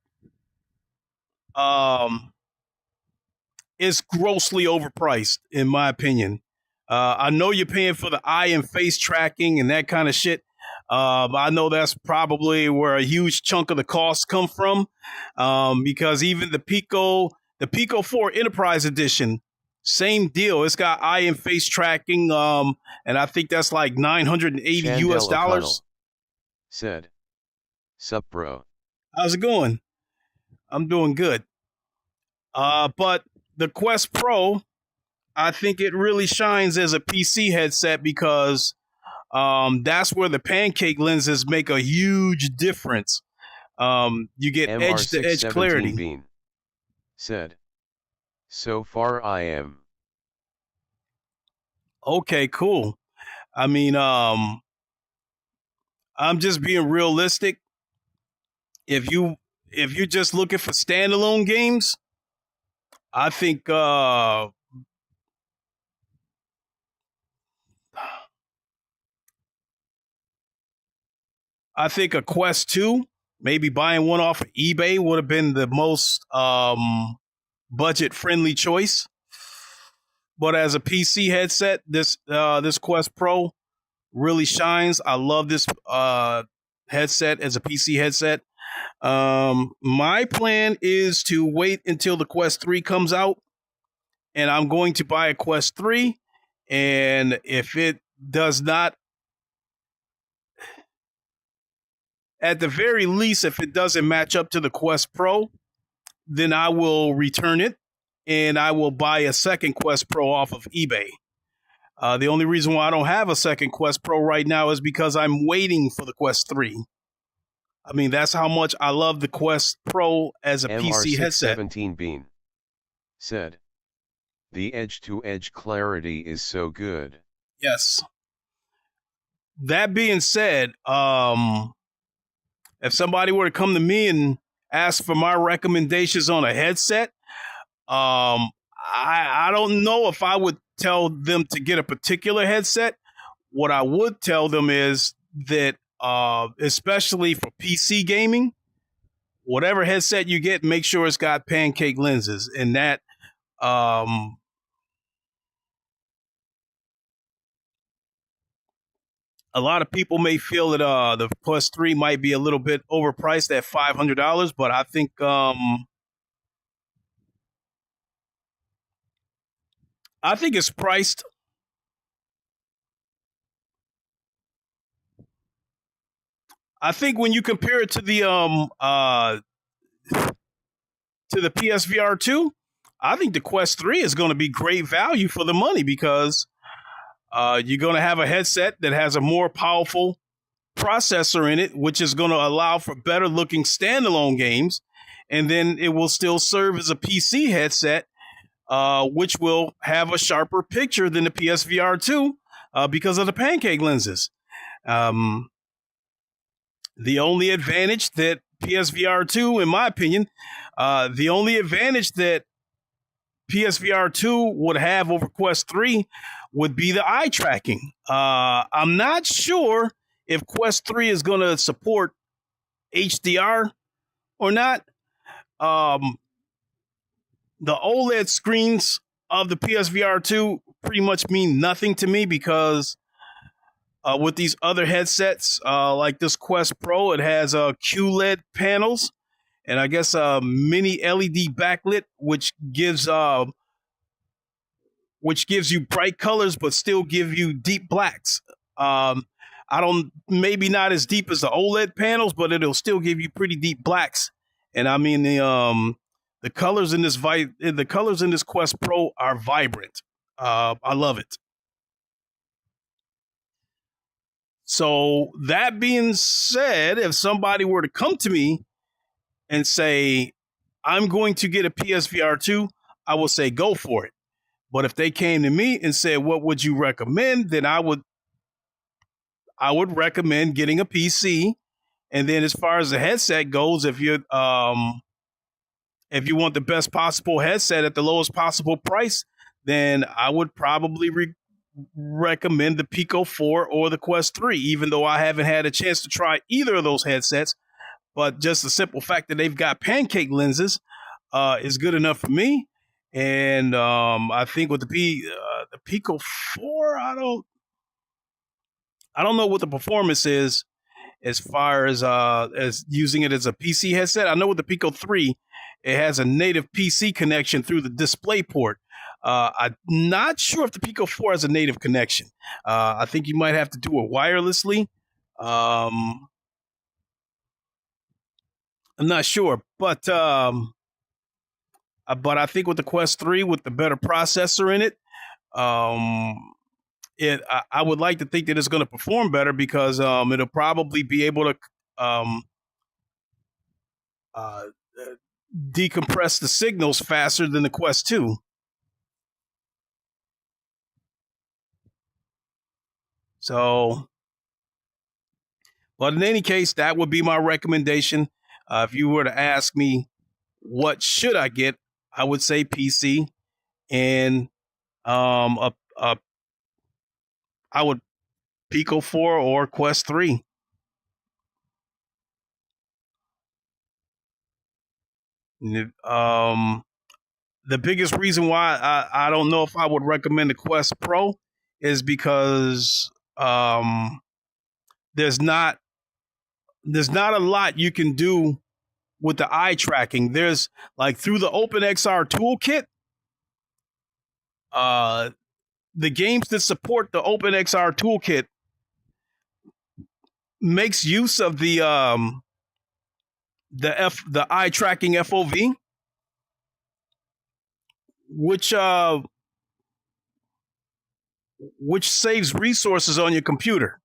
it's grossly overpriced, in my opinion. I know you're paying for the eye and face tracking and that kind of shit. I know that's probably where a huge chunk of the costs come from, because even the Pico 4 Enterprise Edition, same deal. It's got eye and face tracking, and I think that's like $980 US dollars. Said, sup, bro? How's it going? I'm doing good. But the Quest Pro, I think it really shines as a PC headset because that's where the pancake lenses make a huge difference. You get edge-to-edge clarity. Bean said, so far I am. Okay, cool. I mean, I'm just being realistic. If you're just looking for standalone games, I think a Quest 2, maybe buying one off of eBay would have been the most budget-friendly choice. But as a PC headset, this Quest Pro really shines. I love this headset as a PC headset. My plan is to wait until the Quest 3 comes out, and I'm going to buy a Quest 3. And if it does not, at the very least, if it doesn't match up to the Quest Pro, then I will return it and I will buy a second Quest Pro off of eBay. The only reason why I don't have a second Quest Pro right now is because I'm waiting for the Quest 3. I mean, that's how much I love the Quest Pro as a PC headset. MR617 Bean said, the edge-to-edge clarity is so good. Yes. That being said, if somebody were to come to me and ask for my recommendations on a headset, I don't know if I would tell them to get a particular headset. What I would tell them is that, especially for PC gaming, whatever headset you get, make sure it's got pancake lenses, and that, a lot of people may feel that the Plus 3 might be a little bit overpriced at $500, but I think it's priced. I think when you compare it to the PSVR 2, I think the Quest 3 is going to be great value for the money, because you're going to have a headset that has a more powerful processor in it, which is going to allow for better looking standalone games. And then it will still serve as a PC headset, which will have a sharper picture than the PSVR 2 because of the pancake lenses. The only advantage that PSVR 2, in my opinion, the only advantage that PSVR 2 would have over Quest 3 would be the eye tracking. I'm not sure if Quest 3 is going to support HDR or not. The OLED screens of the PSVR 2 pretty much mean nothing to me, because with these other headsets, like this Quest Pro, it has QLED panels, and I guess a mini LED backlit, which gives you bright colors but still give you deep blacks. Maybe not as deep as the OLED panels, but it'll still give you pretty deep blacks. And I mean, the colors in this Quest Pro are vibrant. I love it. So that being said, if somebody were to come to me and say, I'm going to get a PSVR 2, I will say go for it. But if they came to me and said, what would you recommend? Then I would recommend getting a PC. And then as far as the headset goes, if you want the best possible headset at the lowest possible price, then I would probably recommend the Pico 4 or the Quest 3, even though I haven't had a chance to try either of those headsets. But just the simple fact that they've got pancake lenses is good enough for me. And I think with the Pico 4, I don't know what the performance is as far as using it as a PC headset. I know with the Pico 3, it has a native PC connection through the display port. I'm not sure if the Pico 4 has a native connection. I think you might have to do it wirelessly. I'm not sure, but I think with the Quest 3, with the better processor in it, I would like to think that it's going to perform better, because it'll probably be able to decompress the signals faster than the Quest 2. So, but in any case, that would be my recommendation. If you were to ask me what should I get, I would say PC, and I would Pico 4 or Quest 3. The biggest reason why I don't know if I would recommend the Quest Pro is because there's not a lot you can do with the eye tracking. There's, like, through the OpenXR toolkit, the games that support the OpenXR toolkit makes use of the eye tracking FOV, which saves resources on your computer.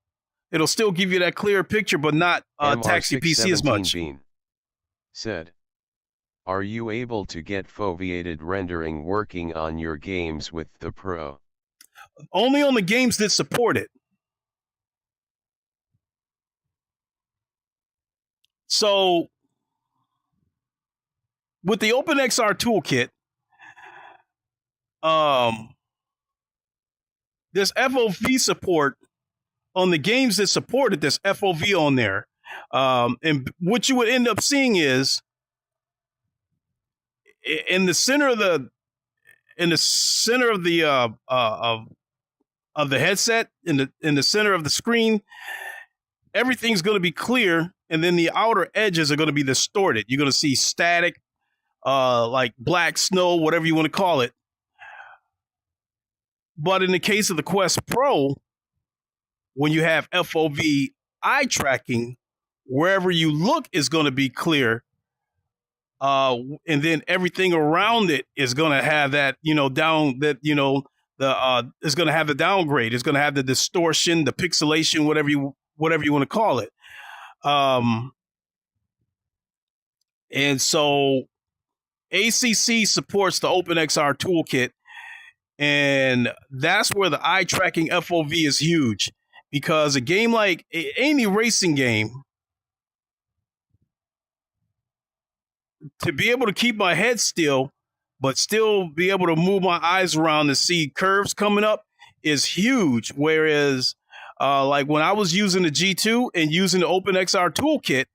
It'll still give you that clear picture, but not taxi PC as much. Bean said, are you able to get foveated rendering working on your games with the Pro? Only on the games that support it. So with the OpenXR toolkit, there's FOV support on the games that support it. There's FOV on there, and what you would end up seeing is in the center of the of the headset, in the center of the screen, everything's going to be clear, and then the outer edges are going to be distorted. You're going to see static, like black snow, whatever you want to call it. But in the case of the Quest Pro, when you have FOV eye tracking, wherever you look is going to be clear. And then everything around it is going to have that, it's going to have the downgrade. It's going to have the distortion, the pixelation, whatever you want to call it. And so ACC supports the OpenXR toolkit, and that's where the eye tracking FOV is huge, because a game like any racing game, to be able to keep my head still, but still be able to move my eyes around to see curves coming up is huge. Whereas, like when I was using the G2 and using the OpenXR toolkit,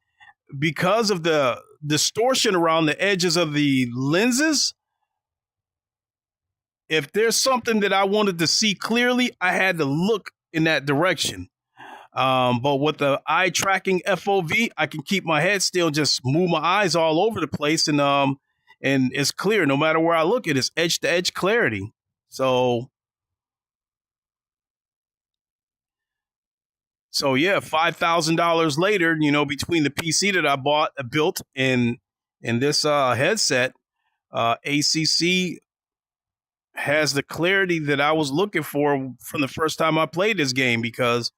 because of the distortion around the edges of the lenses, if there's something that I wanted to see clearly, I had to look in that direction. But with the eye tracking FOV, I can keep my head still, just move my eyes all over the place, and it's clear no matter where I look. It is edge to edge clarity. So yeah, $5,000 later, between the PC that I built, and this headset, ACC has the clarity that I was looking for from the first time I played this game, because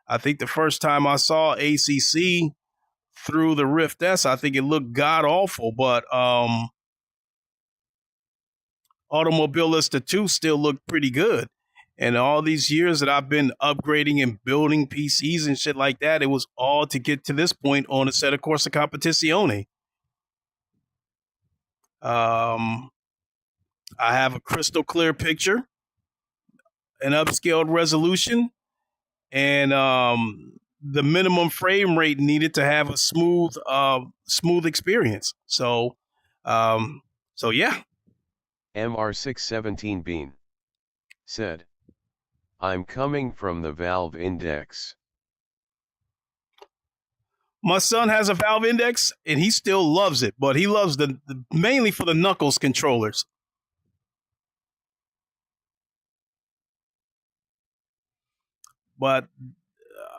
I think the first time I saw ACC through the Rift S, I think it looked god-awful, but Automobilista 2 still looked pretty good. And all these years that I've been upgrading and building PCs and shit like that, it was all to get to this point on a set of Corsa Competizione. I have a crystal clear picture, an upscaled resolution, and the minimum frame rate needed to have a smooth experience. So yeah. MR617 Bean said, I'm coming from the Valve Index. My son has a Valve Index, and he still loves it, but he loves the mainly for the Knuckles controllers. But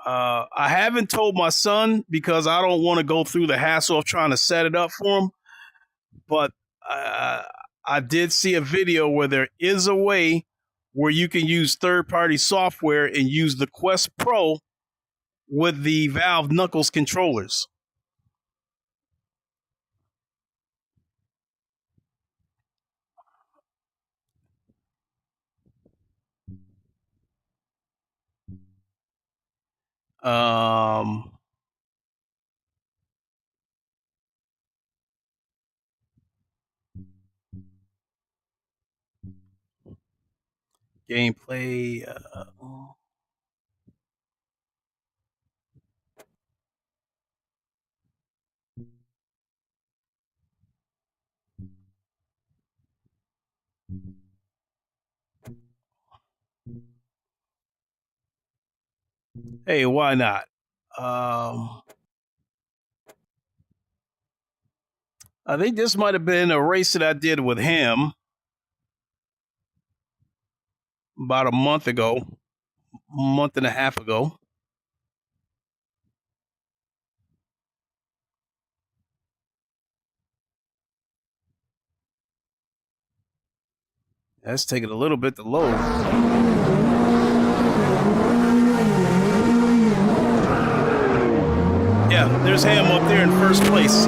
I haven't told my son, because I don't want to go through the hassle of trying to set it up for him. But I did see a video where there is a way where you can use third-party software and use the Quest Pro with the Valve Knuckles controllers. Gameplay. Hey, why not? I think this might have been a race that I did with him about a month and a half ago. That's taking a little bit to load. yeah, there's Ham up there in first place.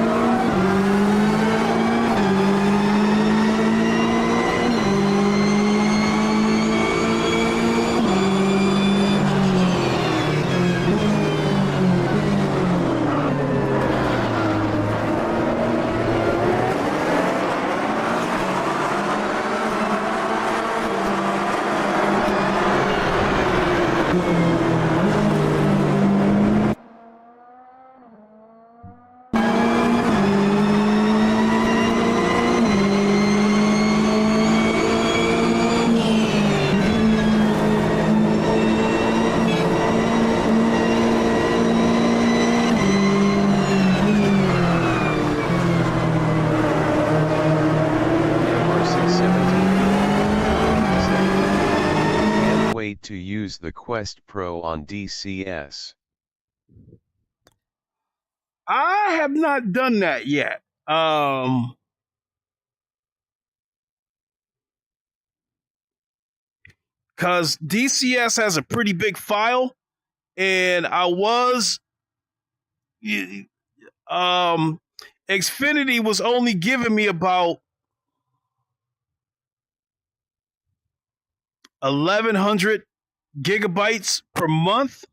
To use the Quest Pro on DCS. I have not done that yet. Because DCS has a pretty big file, and Xfinity was only giving me about 1,100 gigabytes per month,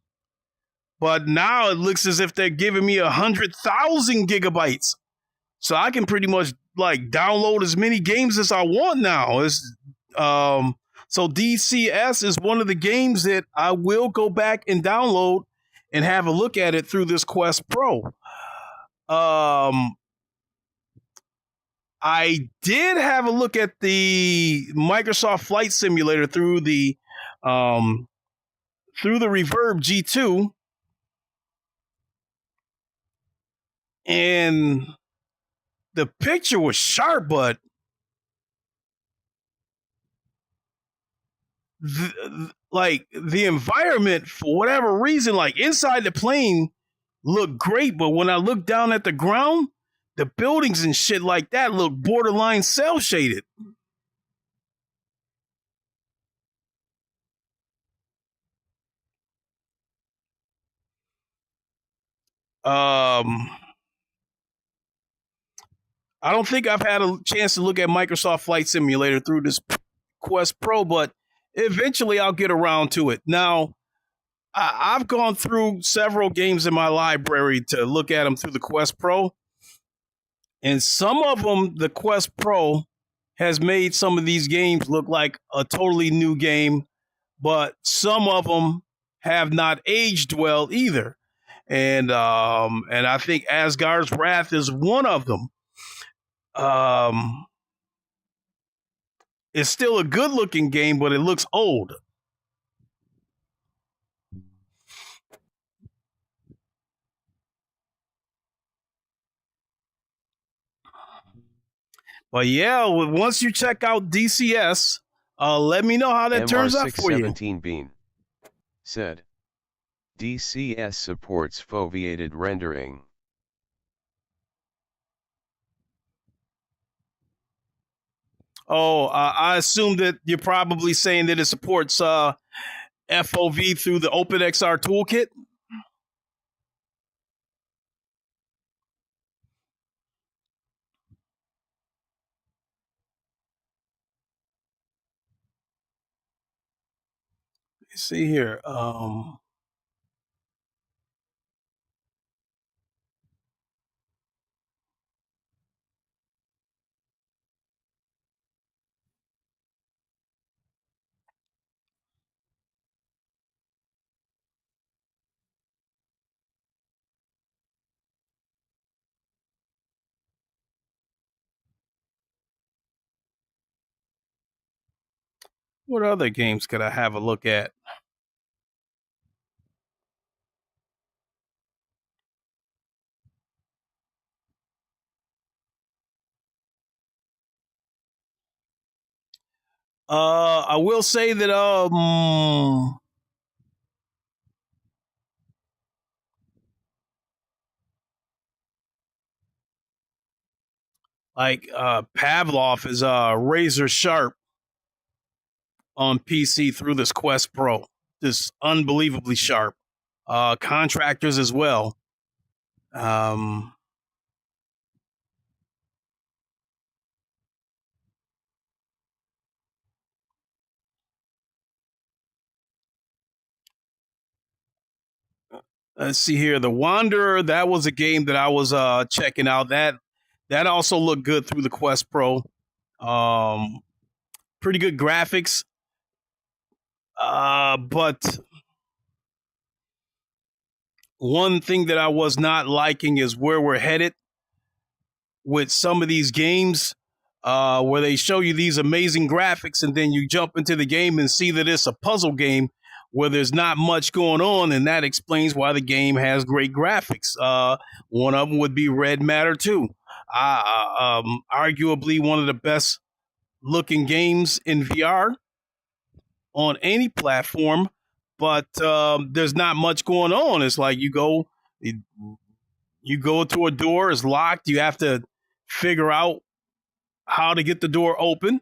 but now it looks as if they're giving me 100,000 gigabytes, so I can pretty much like download as many games as I want now. So DCS is one of the games that I will go back and download and have a look at it through this Quest Pro. I did have a look at the Microsoft Flight Simulator through the Reverb G2, and the picture was sharp, but the environment, for whatever reason, like inside the plane looked great, but when I looked down at the ground, the buildings and shit like that look borderline cell shaded. I don't think I've had a chance to look at Microsoft Flight Simulator through this Quest Pro, but eventually I'll get around to it. Now, I've gone through several games in my library to look at them through the Quest Pro, and some of them, the Quest Pro has made some of these games look like a totally new game, but some of them have not aged well either. And I think Asgard's Wrath is one of them. It's still a good looking game, but it looks old. But yeah, once you check out DCS, let me know how that turns out for you. MR617 Bean said, DCS supports foveated rendering. Oh, I assume that you're probably saying that it supports FOV through the OpenXR toolkit. Let's see here. What other games could I have a look at? I will say that Pavlov is razor sharp on PC through this Quest Pro. Just unbelievably sharp. Contractors as well. Um, let's see here. The Wanderer, that was a game that I was checking out. That also looked good through the Quest Pro. Pretty good graphics. But one thing that I was not liking is where we're headed with some of these games, where they show you these amazing graphics and then you jump into the game and see that it's a puzzle game where there's not much going on, and that explains why the game has great graphics. One of them would be Red Matter 2. Arguably one of the best looking games in VR on any platform, but there's not much going on. It's like you go to a door, it's locked, you have to figure out how to get the door open,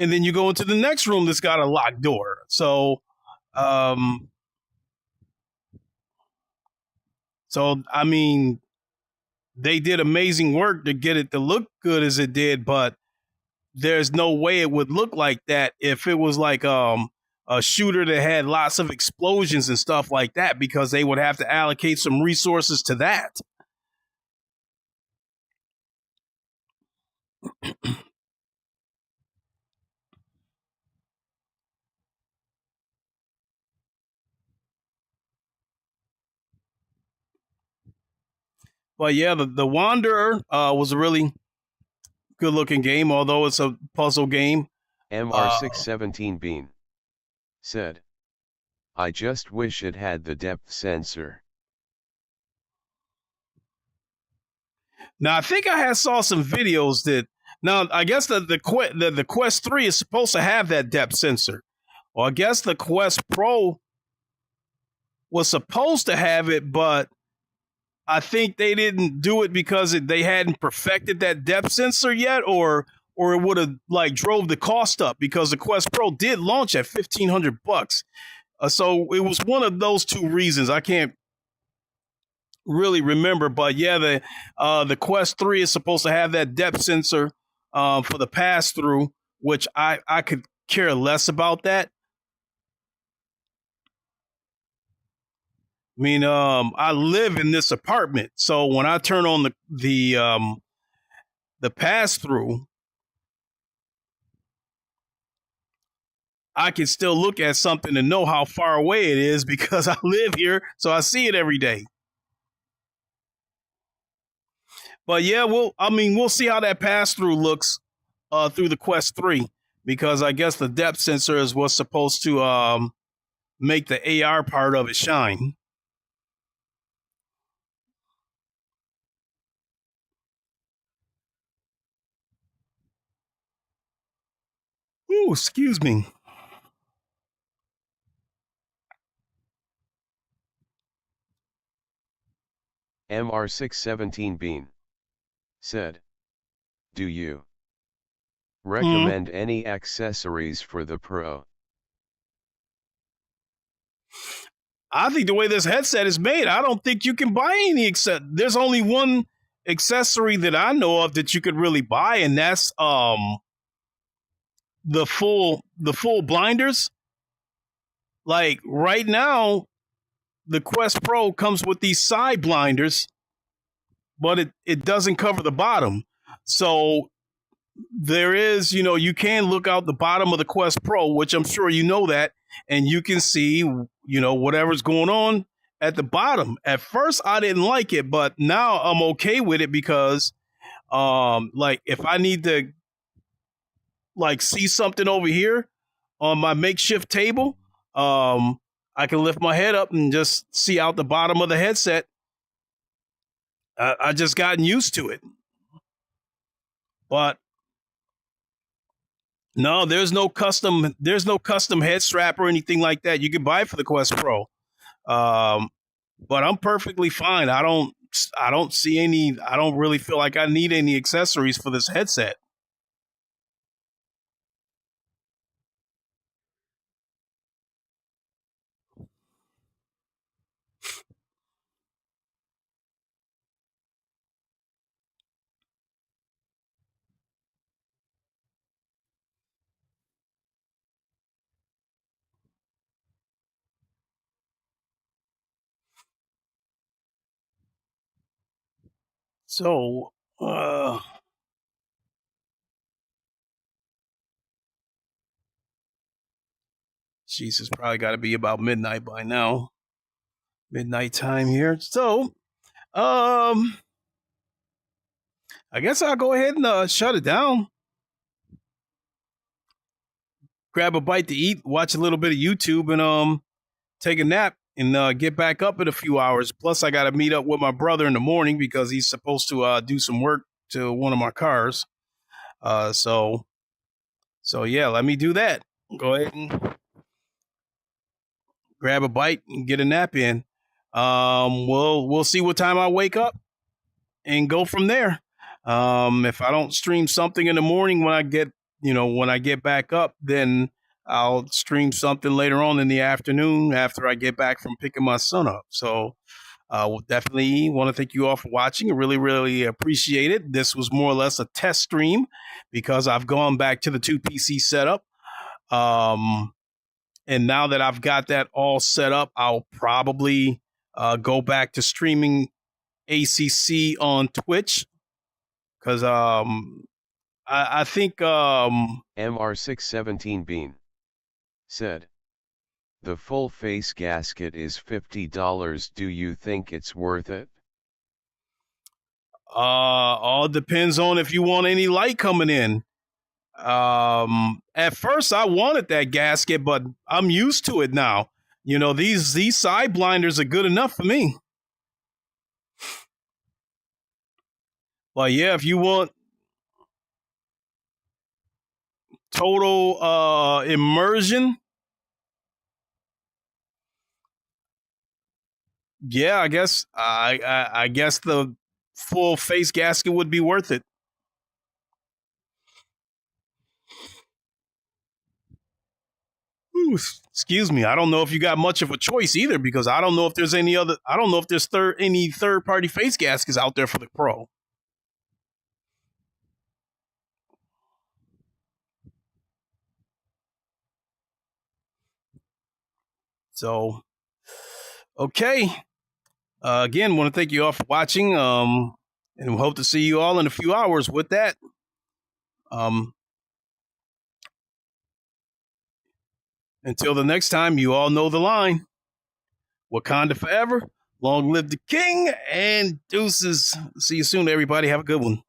and then you go into the next room that's got a locked door. So I mean, they did amazing work to get it to look good as it did, but there's no way it would look like that if it was like a shooter that had lots of explosions and stuff like that, because they would have to allocate some resources to that. But yeah, the Wanderer was a really good looking game, although it's a puzzle game. MR617 Bean said, I just wish it had the depth sensor. Now I think I saw some videos that, now I guess the Quest 3 is supposed to have that depth sensor. Or I guess the Quest Pro was supposed to have it, but I think they didn't do it because they hadn't perfected that depth sensor yet, or it would have like drove the cost up, because the Quest Pro did launch at $1,500. So it was one of those two reasons. I can't really remember, but yeah, the Quest 3 is supposed to have that depth sensor for the pass through, which I could care less about that. I mean, I live in this apartment, so when I turn on the pass through, I can still look at something and know how far away it is because I live here, so I see it every day. But yeah, we'll see how that pass through looks through the Quest 3, because I guess the depth sensor is what's supposed to make the AR part of it shine. Ooh, excuse me. MR617 Bean said, do you recommend any accessories for the Pro? I think the way this headset is made, I don't think you can buy any there's only one accessory that I know of that you could really buy, and that's the full blinders. Like right now, the Quest Pro comes with these side blinders, but it doesn't cover the bottom. So there is, you can look out the bottom of the Quest Pro, which I'm sure you know that, and you can see, whatever's going on at the bottom. At first, I didn't like it, but now I'm okay with it because, like, if I need to, like, see something over here on my makeshift table, I can lift my head up and just see out the bottom of the headset. I just gotten used to it. But no, there's no custom head strap or anything like that. You can buy it for the Quest Pro. But I'm perfectly fine. I don't really feel like I need any accessories for this headset. So, Jesus, probably got to be about midnight by now. Midnight time here. So, I guess I'll go ahead and shut it down. Grab a bite to eat, watch a little bit of YouTube, and take a nap and get back up in a few hours. Plus, I got to meet up with my brother in the morning because he's supposed to do some work to one of my cars. So yeah, let me do that. Go ahead and grab a bite and get a nap in. We'll see what time I wake up and go from there. If I don't stream something in the morning when I get back up, then I'll stream something later on in the afternoon after I get back from picking my son up. So we'll definitely want to thank you all for watching. I really, really appreciate it. This was more or less a test stream because I've gone back to the 2 PC setup. And now that I've got that all set up, I'll probably go back to streaming ACC on Twitch because I think MR617 Bean said, the full face gasket is $50. Do you think it's worth it? All depends on if you want any light coming in. At first I wanted that gasket, but I'm used to it now. You know, these side blinders are good enough for me. But yeah, if you want total immersion, yeah, I guess I guess the full face gasket would be worth it. Ooh, excuse me. I don't know if you got much of a choice either because I don't know if there's any third party face gaskets out there for the Pro. So, okay. Again, want to thank you all for watching. And we hope to see you all in a few hours with that. Until the next time, you all know the line. Wakanda forever. Long live the king and deuces. See you soon, everybody. Have a good one.